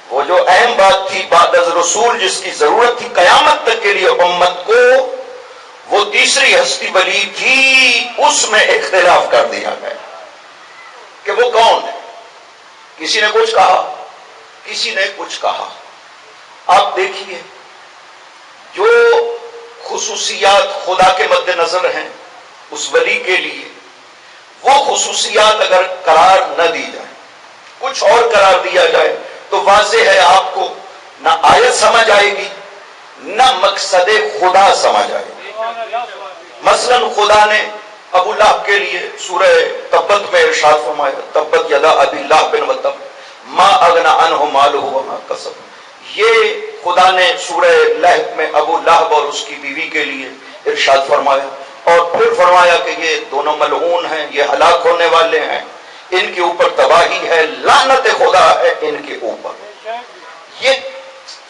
وہ جو اہم بات تھی بعد از رسول جس کی ضرورت تھی قیامت تک کے لیے امت کو، وہ تیسری ہستی ولی تھی، اس میں اختلاف کر دیا گیا کہ وہ کون ہے۔ کسی نے کچھ کہا، کسی نے کچھ کہا۔ آپ دیکھیے جو خصوصیات خدا کے مد نظر ہیں اس ولی کے لیے، وہ خصوصیات اگر قرار نہ دی جائے، کچھ اور قرار دیا جائے تو واضح ہے آپ کو نہ آیت سمجھ آئے گی نہ مقصد خدا سمجھ آئے گی۔ مثلا خدا نے ابو لہب کے لیے سورہ تبت میں ارشاد فرمایا تبت یدا ابی لہب وتب ما اغنی عنہ مالہ وما کسب۔ یہ خدا نے سورہ لہب میں ابو لہب اور اس کی بیوی کے لیے ارشاد فرمایا، اور پھر فرمایا کہ یہ دونوں ملعون ہیں، یہ ہلاک ہونے والے ہیں، ان کے اوپر تباہی ہے، لعنت خدا ہے ان کے اوپر۔ یہ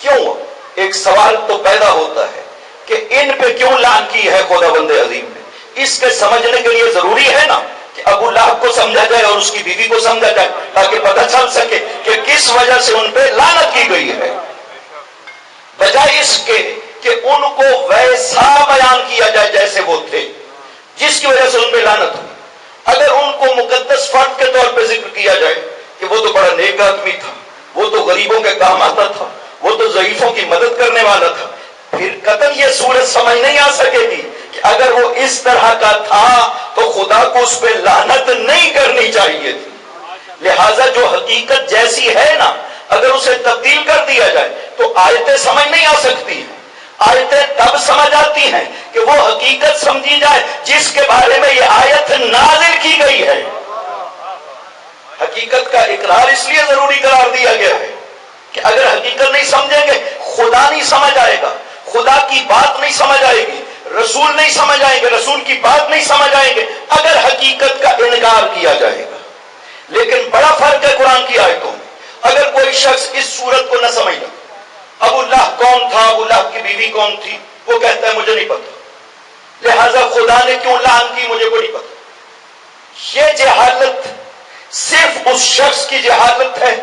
کیوں؟ ایک سوال تو پیدا ہوتا ہے کہ ان پہ کیوں لعن کی ہے خداوند عظیم نے؟ اس کے سمجھنے کے لیے ضروری ہے نا کہ ابو لہب کو سمجھا جائے اور اس کی بیوی کو سمجھا جائے، تاکہ پتہ چل سکے کہ کس وجہ سے ان پہ لعنت کی گئی ہے، بجائے اس کے کہ ان کو ویسا بیان کیا جائے جیسے وہ تھے جس کی وجہ سے ان پہ لعنت ہوئی۔ اگر ان کو مقدس فرد کے طور پہ ذکر کیا جائے کہ وہ تو بڑا نیک آدمی تھا، وہ تو غریبوں کے کام آتا تھا، وہ تو ضعیفوں کی مدد کرنے والا تھا، پھر قطعاً یہ صورت سمجھ نہیں آ سکے گی کہ اگر وہ اس طرح کا تھا تو خدا کو اس پہ لعنت نہیں کرنی چاہیے تھی۔ لہٰذا جو حقیقت جیسی ہے نا، اگر اسے تبدیل کر دیا جائے تو آیتیں سمجھ نہیں آ سکتی ہیں۔ آیتیں تب سمجھ آتی ہیں کہ وہ حقیقت سمجھی جائے جس کے بارے میں یہ آیت نازل کی گئی ہے۔ حقیقت کا اقرار اس لیے ضروری قرار دیا گیا ہے کہ اگر حقیقت نہیں سمجھیں گے خدا نہیں سمجھ آئے گا، خدا کی بات نہیں سمجھ آئے گی، رسول نہیں سمجھ آئیں گے، رسول کی بات نہیں سمجھ آئیں گے اگر حقیقت کا انکار کیا جائے گا۔ لیکن بڑا فرق ہے قرآن کی آیتوں میں۔ اگر کوئی شخص اس صورت کو نہ سمجھا، ابو لہب کون تھا، ابو لہب کی بیوی کون تھی، وہ کہتا ہے مجھے نہیں پتا، لہذا خدا نے کیوں لعن کی مجھے کو نہیں پتا۔ یہ جہالت صرف اس شخص کی جہالت ہے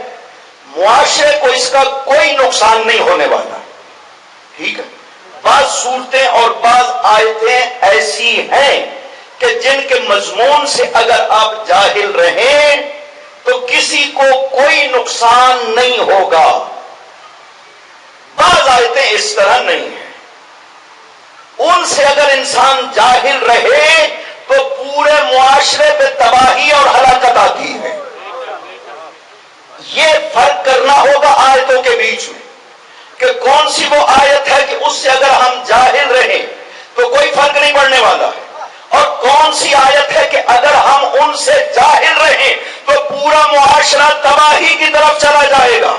معاشرے کو اس کا کوئی نقصان نہیں ہونے والا. ٹھیک ہے. بعض صورتیں اور بعض آیتیں ایسی ہیں کہ جن کے مضمون سے اگر آپ جاہل رہیں تو کسی کو کوئی نقصان نہیں ہوگا. بعض آیتیں اس طرح نہیں ہیں، ان سے اگر انسان جاہل رہے تو پورے معاشرے پہ تباہی اور ہلاکت آتی ہے. یہ فرق کرنا ہوگا آیتوں کے بیچ میں کہ کون سی وہ آیت ہے کہ اس سے اگر ہم جاہل رہیں تو کوئی فرق نہیں پڑنے والا ہے، اور کون سی آیت ہے کہ اگر ہم ان سے جاہل رہیں تو پورا معاشرہ تباہی کی طرف چلا جائے گا،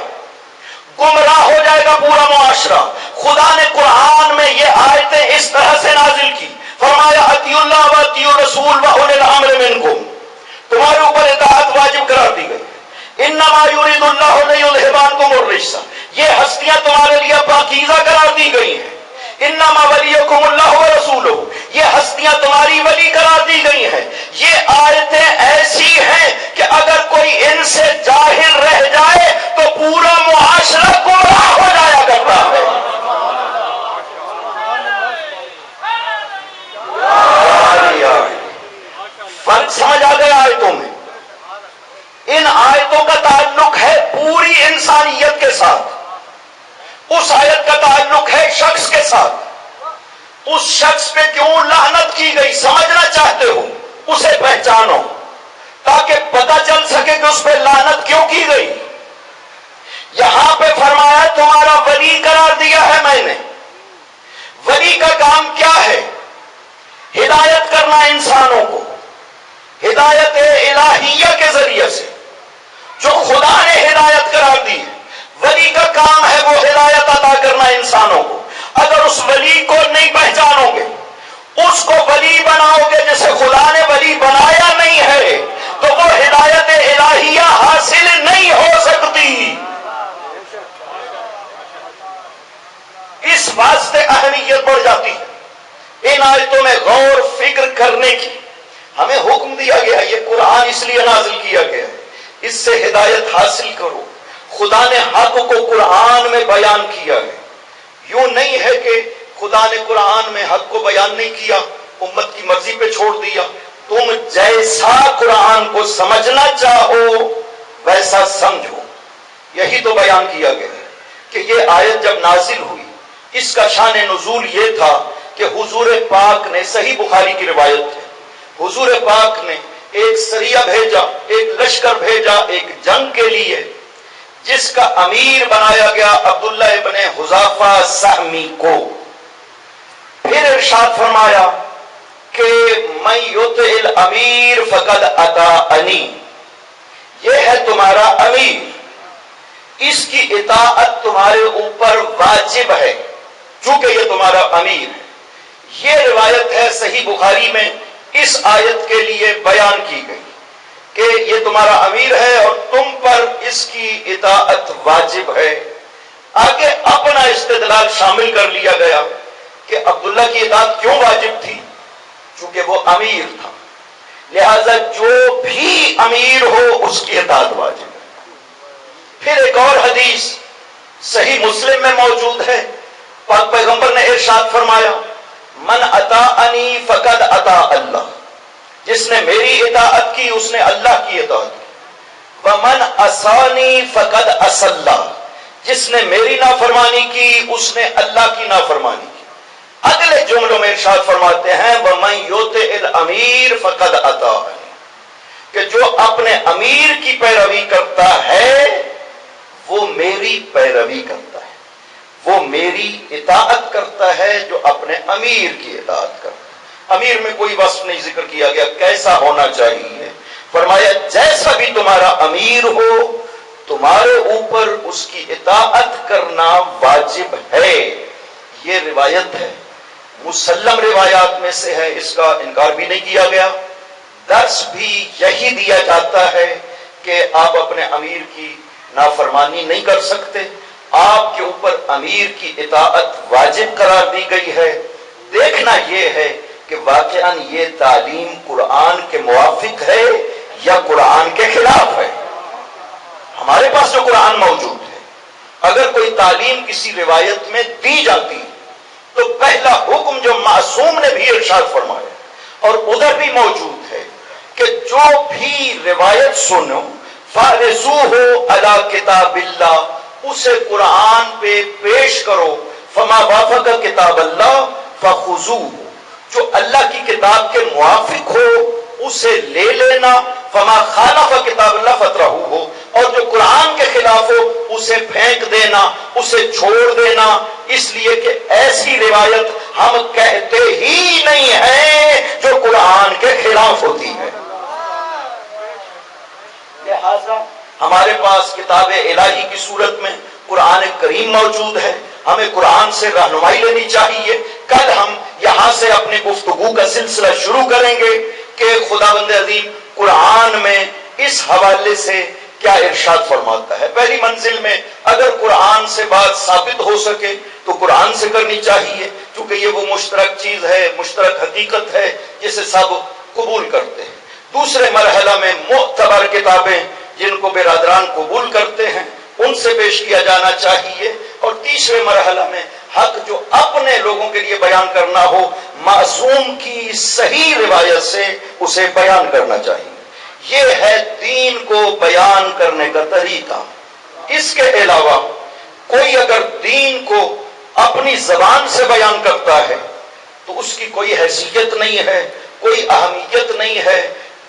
گمراہ ہو جائے گا پورا معاشرہ. خدا نے قرآن میں یہ آیتیں اس طرح سے نازل کی، فرمایا اطیعوا اللہ و اطیعوا الرسول واولی الامر منکم، تمہارے اوپر اطاعت واجب قرار دی گئی. انما یرید اللہ لیذھب عنکم الرجس، یہ ہستیاں تمہارے لیے پاکیزہ قرار دی گئی ہیں. انما ولیکم اللہ ورسولہ، یہ ہستیاں تمہاری ولی قرار دی گئی ہیں. یہ آیتیں ایسی ہیں کہ اگر کوئی ان سے جاہل رہ جائے تو پورا معاشرہ گمراہ ہو جایا کرتا ہے. فرق سمجھ آ گیا آیتوں میں؟ ان آیتوں کا تعلق ہے پوری انسانیت کے ساتھ، اس آیت کا تعلق ہے شخص کے ساتھ. اس شخص پہ کیوں لعنت کی گئی سمجھنا چاہتے ہو، اسے پہچانو تاکہ پتہ چل سکے کہ اس پہ لعنت کیوں کی گئی. یہاں پہ فرمایا تمہارا ولی قرار دیا ہے میں نے. ولی کا کام کیا ہے؟ ہدایت کرنا انسانوں کو ہدایت الہیہ کے ذریعے سے، جو خدا نے ہدایت قرار دی ہے. ولی کا کام ہے وہ ہدایت عطا کرنا انسانوں کو. اگر اس ولی کو نہیں پہچانو گے، اس کو ولی بناؤ گے جسے خدا نے ولی بنایا نہیں ہے، تو وہ ہدایت الہیہ حاصل نہیں ہو سکتی. اس واسطے اہمیت بڑھ جاتی ہے. ان آیتوں میں غور فکر کرنے کی ہمیں حکم دیا گیا. یہ قرآن اس لیے نازل کیا گیا ہے، اس سے ہدایت حاصل کرو. خدا نے حق کو قرآن میں بیان کیا ہے. یوں نہیں ہے کہ خدا نے قرآن میں حق کو بیان نہیں کیا، امت کی مرضی پہ چھوڑ دیا. تم جیسا قرآن کو سمجھنا چاہو ویسا سمجھو. یہی تو بیان کیا گیا ہے کہ یہ آیت جب نازل ہوئی، اس کا شان نزول یہ تھا کہ حضور پاک نے، صحیح بخاری کی روایت ہے، حضور پاک نے ایک سریہ بھیجا، ایک لشکر بھیجا ایک جنگ کے لیے، جس کا امیر بنایا گیا عبداللہ ابن حذافہ سہمی کو. پھر ارشاد فرمایا کہ من یطع الامیر فقد اطاعنی، یہ ہے تمہارا امیر، اس کی اطاعت تمہارے اوپر واجب ہے چونکہ یہ تمہارا امیر ہے. یہ روایت ہے صحیح بخاری میں، اس آیت کے لیے بیان کی گئی کہ یہ تمہارا امیر ہے اور تم پر اس کی اطاعت واجب ہے. آگے اپنا استدلال شامل کر لیا گیا کہ عبداللہ کی اطاعت کیوں واجب تھی؟ چونکہ وہ امیر تھا، لہذا جو بھی امیر ہو اس کی اطاعت واجب ہے. پھر ایک اور حدیث صحیح مسلم میں موجود ہے، پاک پیغمبر نے ارشاد فرمایا من اطاعنی فقد اطاع اللہ، جس نے میری اطاعت کی اس نے اللہ کی اطاعت کی. ومن عصانی فقد عصی اللہ، جس نے میری نافرمانی کی اس نے اللہ کی نافرمانی کی. اگلے جملوں میں ارشاد فرماتے ہیں ومن یطع الامیر فقد اطاعنی، کہ جو اپنے امیر کی پیروی کرتا ہے وہ میری پیروی کرتا ہے، وہ میری اطاعت کرتا ہے جو اپنے امیر کی اطاعت کرتا ہے. امیر میں کوئی وصف نہیں ذکر کیا گیا کیسا ہونا چاہیے. فرمایا جیسا بھی تمہارا امیر ہو تمہارے اوپر اس کی اطاعت کرنا واجب ہے. یہ روایت ہے، مسلم روایات میں سے ہے، اس کا انکار بھی نہیں کیا گیا. درس بھی یہی دیا جاتا ہے کہ آپ اپنے امیر کی نافرمانی نہیں کر سکتے، آپ کے اوپر امیر کی اطاعت واجب قرار دی گئی ہے. دیکھنا یہ ہے کہ واقعاً یہ تعلیم قرآن کے موافق ہے یا قرآن کے خلاف ہے. ہمارے پاس جو قرآن موجود ہے، اگر کوئی تعلیم کسی روایت میں دی جاتی تو پہلا حکم جو معصوم نے بھی ارشاد فرمایا اور ادھر بھی موجود ہے کہ جو بھی روایت سنو فَارِزُوهُ عَلَى کتاب اللہ، اسے قرآن پہ پیش کرو، فما وافق کتاب اللہ فخذوہ، جو اللہ کی کتاب کے موافق ہو اسے لے لینا، فما خالف کتاب اللہ فاترکوہ، اور جو قرآن کے خلاف ہو اسے پھینک دینا، اسے چھوڑ دینا، اس لیے کہ ایسی روایت ہم کہتے ہی نہیں ہیں جو قرآن کے خلاف ہوتی ہے۔ لہذا ہمارے پاس کتاب الہی کی صورت میں قرآن کریم موجود ہے، ہمیں قرآن سے رہنمائی لینی چاہیے۔ کل ہم یہاں سے اپنی گفتگو کا سلسلہ شروع کریں گے کہ خداوند عظیم قرآن میں اس حوالے سے کیا ارشاد فرماتا ہے۔ پہلی منزل میں اگر قرآن سے بات ثابت ہو سکے تو قرآن سے کرنی چاہیے، کیونکہ یہ وہ مشترک چیز ہے، مشترک حقیقت ہے جسے سب قبول کرتے ہیں۔ دوسرے مرحلہ میں معتبر کتابیں جن کو برادران قبول کرتے ہیں ان سے پیش کیا جانا چاہیے، اور تیسرے مرحلہ میں حق جو اپنے لوگوں کے لیے بیان کرنا ہو معصوم کی صحیح روایت سے اسے بیان کرنا چاہیے۔ یہ ہے دین کو بیان کرنے کا طریقہ۔ اس کے علاوہ کوئی اگر دین کو اپنی زبان سے بیان کرتا ہے تو اس کی کوئی حیثیت نہیں ہے، کوئی اہمیت نہیں ہے۔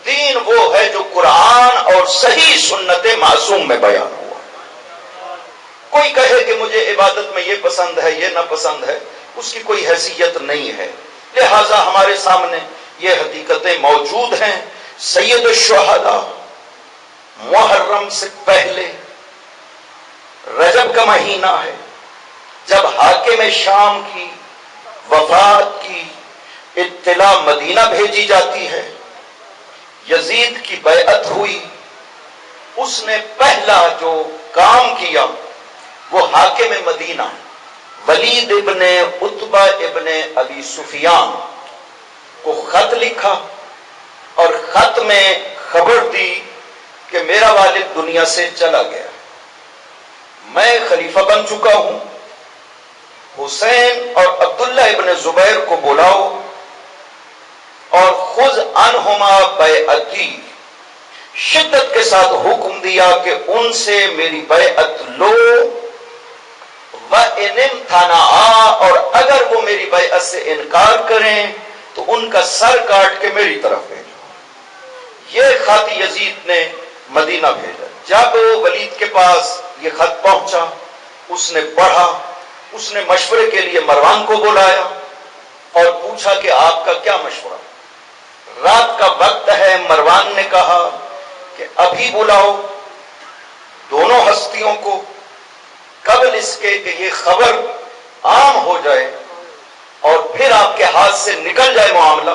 دین وہ ہے جو قرآن اور صحیح سنت معصوم میں بیان ہوا۔ کوئی کہے کہ مجھے عبادت میں یہ پسند ہے یہ ناپسند ہے، اس کی کوئی حیثیت نہیں ہے۔ لہذا ہمارے سامنے یہ حقیقتیں موجود ہیں۔ سید الشہداء محرم سے پہلے رجب کا مہینہ ہے، جب حاکم شام کی وفات کی اطلاع مدینہ بھیجی جاتی ہے، یزید کی بیعت ہوئی، اس نے پہلا جو کام کیا وہ حاکم مدینہ ولید ابن عتبہ ابن ابی سفیان کو خط لکھا اور خط میں خبر دی کہ میرا والد دنیا سے چلا گیا، میں خلیفہ بن چکا ہوں، حسین اور عبداللہ ابن زبیر کو بلاؤ اور خذ عنہما بیعتی، شدت کے ساتھ حکم دیا کہ ان سے میری بیعت لو، وَإِنِ امْتَنَعَا، اور اگر وہ میری بیعت سے انکار کریں تو ان کا سر کاٹ کے میری طرف بھیجو۔ یہ خط یزید نے مدینہ بھیجا۔ جب ولید کے پاس یہ خط پہنچا اس نے پڑھا، اس نے مشورے کے لیے مروان کو بلایا اور پوچھا کہ آپ کا کیا مشورہ؟ رات کا وقت ہے، مروان نے کہا کہ ابھی بلاؤ دونوں ہستیوں کو، قبل اس کے کہ یہ خبر عام ہو جائے اور پھر آپ کے ہاتھ سے نکل جائے معاملہ،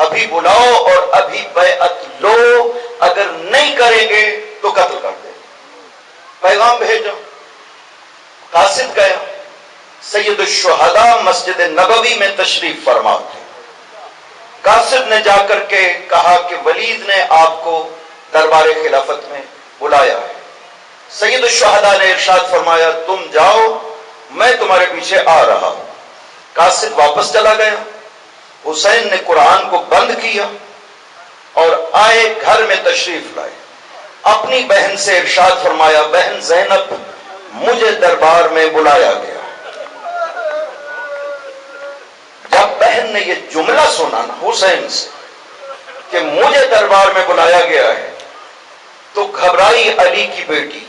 ابھی بلاؤ اور ابھی بیعت لو، اگر نہیں کریں گے تو قتل کر دیں۔ پیغام بھیجا، قاصد گیا، سید الشہداء مسجد نبوی میں تشریف فرما تھے۔ قاصد نے جا کر کے کہا کہ ولید نے آپ کو دربار خلافت میں بلایا ہے۔ سید الشہداء نے ارشاد فرمایا تم جاؤ، میں تمہارے پیچھے آ رہا ہوں۔ قاصد واپس چلا گیا، حسین نے قرآن کو بند کیا اور آئے گھر میں تشریف لائے، اپنی بہن سے ارشاد فرمایا بہن زینب مجھے دربار میں بلایا گیا۔ جب بہن نے یہ جملہ سنا نا حسین سے کہ مجھے دربار میں بلایا گیا ہے تو گھبرائی علی کی بیٹی،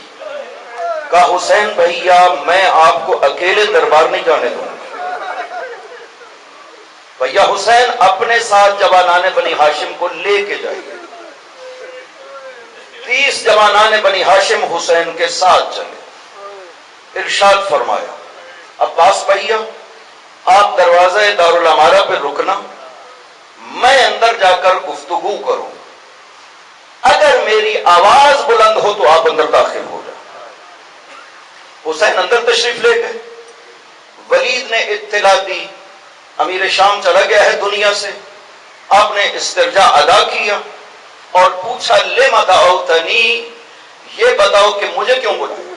کہا حسین بھیا میں آپ کو اکیلے دربار نہیں جانے دوں گا، بھیا حسین اپنے ساتھ جوانان بنی ہاشم کو لے کے جائیے۔ 30 جوانان بنی ہاشم حسین کے ساتھ چلے۔ ارشاد فرمایا عباس بھیا آپ دروازہ دارالعمارہ پہ رکنا، میں اندر جا کر گفتگو کروں، اگر میری آواز بلند ہو تو آپ اندر داخل ہو جائیں۔ حسین اندر تشریف لے گئے۔ ولید نے اطلاع دی امیر شام چلا گیا ہے دنیا سے۔ آپ نے استرجاع ادا کیا اور پوچھا لما دعوتنی، یہ بتاؤ کہ مجھے کیوں بلایا؟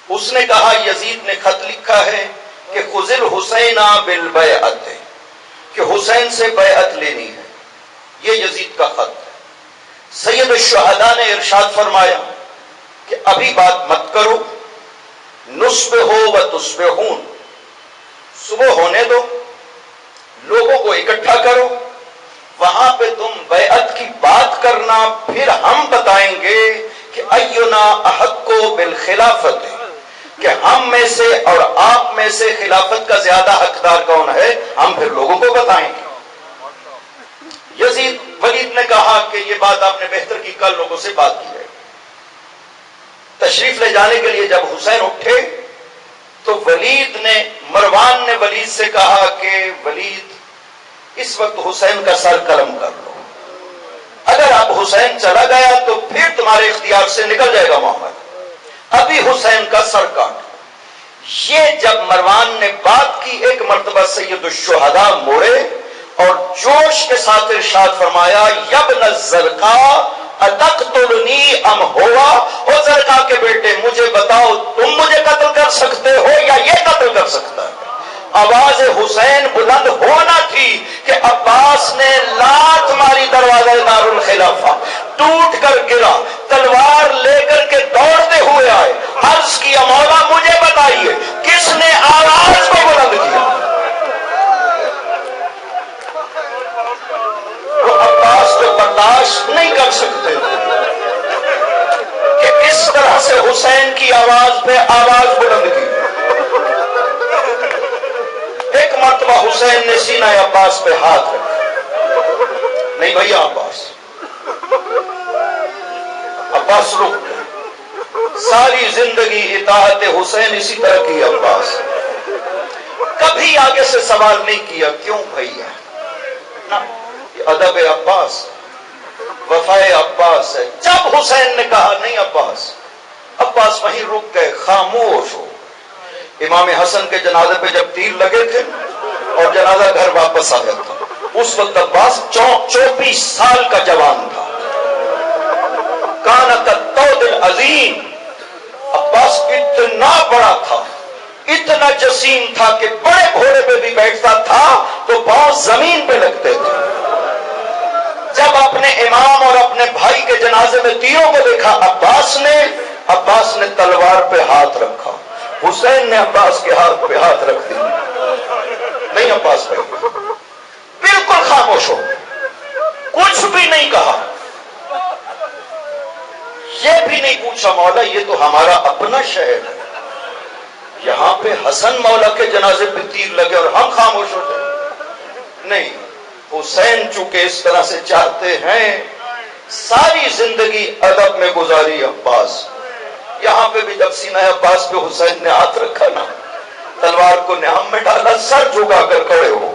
اس نے کہا یزید نے خط لکھا ہے کہ خذ الحسین بالبیعت، کہ حسین سے بیعت لینی ہے، یہ یزید کا خط ہے۔ سید الشہداء نے ارشاد فرمایا کہ ابھی بات مت کرو، نصبحوا وتصبحون، صبح ہونے دو، لوگوں کو اکٹھا کرو، وہاں پہ تم بیعت کی بات کرنا، پھر ہم بتائیں گے کہ اینا احق بالخلافت، کہ ہم میں سے اور آپ میں سے خلافت کا زیادہ حقدار کون ہے، ہم پھر لوگوں کو بتائیں گے۔ ولید نے کہا کہ یہ بات آپ نے بہتر کی، کل لوگوں سے بات کی جائے۔ تشریف لے جانے کے لیے جب حسین اٹھے تو مروان نے ولید سے کہا کہ ولید اس وقت حسین کا سر قلم کر لو، اگر اب حسین چلا گیا تو پھر تمہارے اختیار سے نکل جائے گا محمد، ابھی حسین کا سر کاٹ۔ یہ جب مروان نے بات کی، ایک مرتبہ سید الشہداء موڑے اور جوش کے ساتھ ارشاد فرمایا یبن الزرقاء اتقتلنی ام ہوا، او زرقاء کے بیٹے مجھے بتاؤ تم مجھے قتل کر سکتے ہو یا یہ قتل کر سکتا ہے؟ آواز حسین بلند ہونا تھی کہ عباس نے لات ماری دروازہ دار الخلافہ، ٹوٹ کر گرا، تلوار لے کر کے دوڑتے ہوئے آئے، عرض کیا مولا مجھے بتائیے کس نے آواز کو بلند کیا؟ وہ عباس کو برداشت نہیں کر سکتے کہ اس طرح سے حسین کی آواز پہ آواز بلند کی۔ ایک مرتبہ حسین نے سینہ عباس پہ ہاتھ رکھا، نہیں بھیا عباس رک گئے، ساری زندگی اطاعت حسین اسی طرح کی عباس، کبھی آگے سے سوال نہیں کیا کیوں بھیا، نہ ادب عباس، وفائے عباس ہے۔ جب حسین نے کہا نہیں عباس وہیں رک گئے، خاموش ہو۔ امام حسن کے جنازے پہ جب تیر لگے تھے اور جنازہ گھر واپس آ گیا تھا، اس وقت عباس 24 سال کا جوان تھا۔ کانت الطود العظیم، عباس اتنا بڑا تھا، اتنا جسیم تھا کہ بڑے گھوڑے پہ بھی بیٹھتا تھا تو پاؤں زمین پہ لگتے تھے۔ جب اپنے امام اور اپنے بھائی کے جنازے میں تیروں کو دیکھا عباس نے تلوار پہ ہاتھ رکھا، حسین نے عباس کے ہاتھ پہ ہاتھ رکھ دیا، نہیں عباس بھائی، بالکل خاموش ہو، کچھ بھی نہیں کہا، یہ بھی نہیں پوچھا مولا یہ تو ہمارا اپنا شہر ہے، یہاں پہ حسن مولا کے جنازے پہ تیر لگے اور ہم خاموش ہو جائیں؟ نہیں، حسین چونکہ اس طرح سے چاہتے ہیں، ساری زندگی ادب میں گزاری عباس، یہاں پہ بھی جب سینہ عباس پہ حسین نے ہاتھ رکھا نا، تلوار کو نعام میں ڈالا، سر جھکا کر کھڑے ہو۔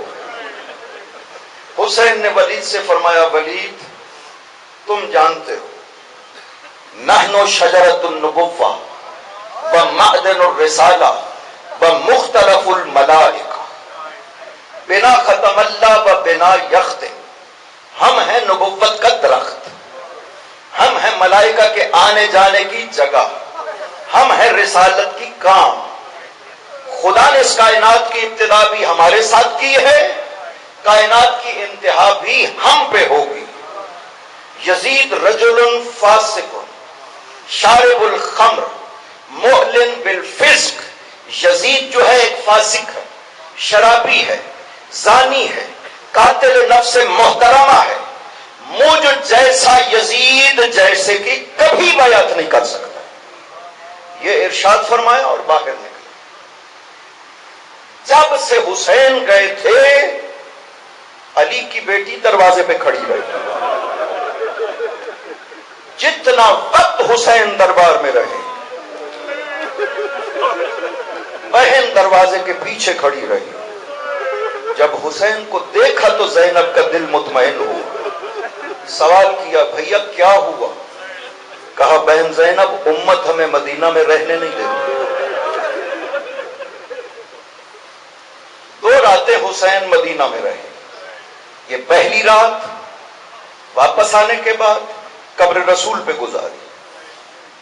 حسین نے ولید سے فرمایا ولید تم جانتے ہو نحن شجرۃ النبوہ ومعدن الرسالہ ومختلف الملائکہ بنا ختم اللہ و بنا یخت، ہم ہیں نبوت کا درخت، ہم ہیں ملائکہ کے آنے جانے کی جگہ، ہم ہیں رسالت کی کام، خدا نے اس کائنات کی ابتدا بھی ہمارے ساتھ کی ہے، کائنات کی انتہا بھی ہم پہ ہوگی۔ یزید رجل فاسق شارب الخمر معلن بالفسق، یزید جو ہے ایک فاسق ہے، شرابی ہے، زانی ہے، قاتل نفس محترمہ ہے، مجھ جیسا یزید جیسے کہ کبھی بیعت نہیں کر سکتا، یہ ارشاد فرمایا اور باہر نکلے۔ جب سے حسین گئے تھے علی کی بیٹی دروازے پہ کھڑی رہی، جتنا وقت حسین دربار میں رہے بہن دروازے کے پیچھے کھڑی رہی، جب حسین کو دیکھا تو زینب کا دل مطمئن ہوا، سوال کیا بھیا کیا ہوا؟ کہا بہن زینب امت ہمیں مدینہ میں رہنے نہیں دیتی۔ 2 راتیں حسین مدینہ میں رہے، یہ پہلی رات واپس آنے کے بعد قبر رسول پہ گزاری،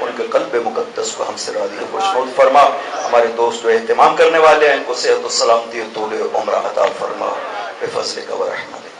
ان کے قلب مقدس کو ہم سے راضی خوشنود فرما. ہمارے دوست جو اہتمام کرنے والے ہیں ان کو صحت و سلامتی و طول عمر عطا فرما بفضلک و رحمتک.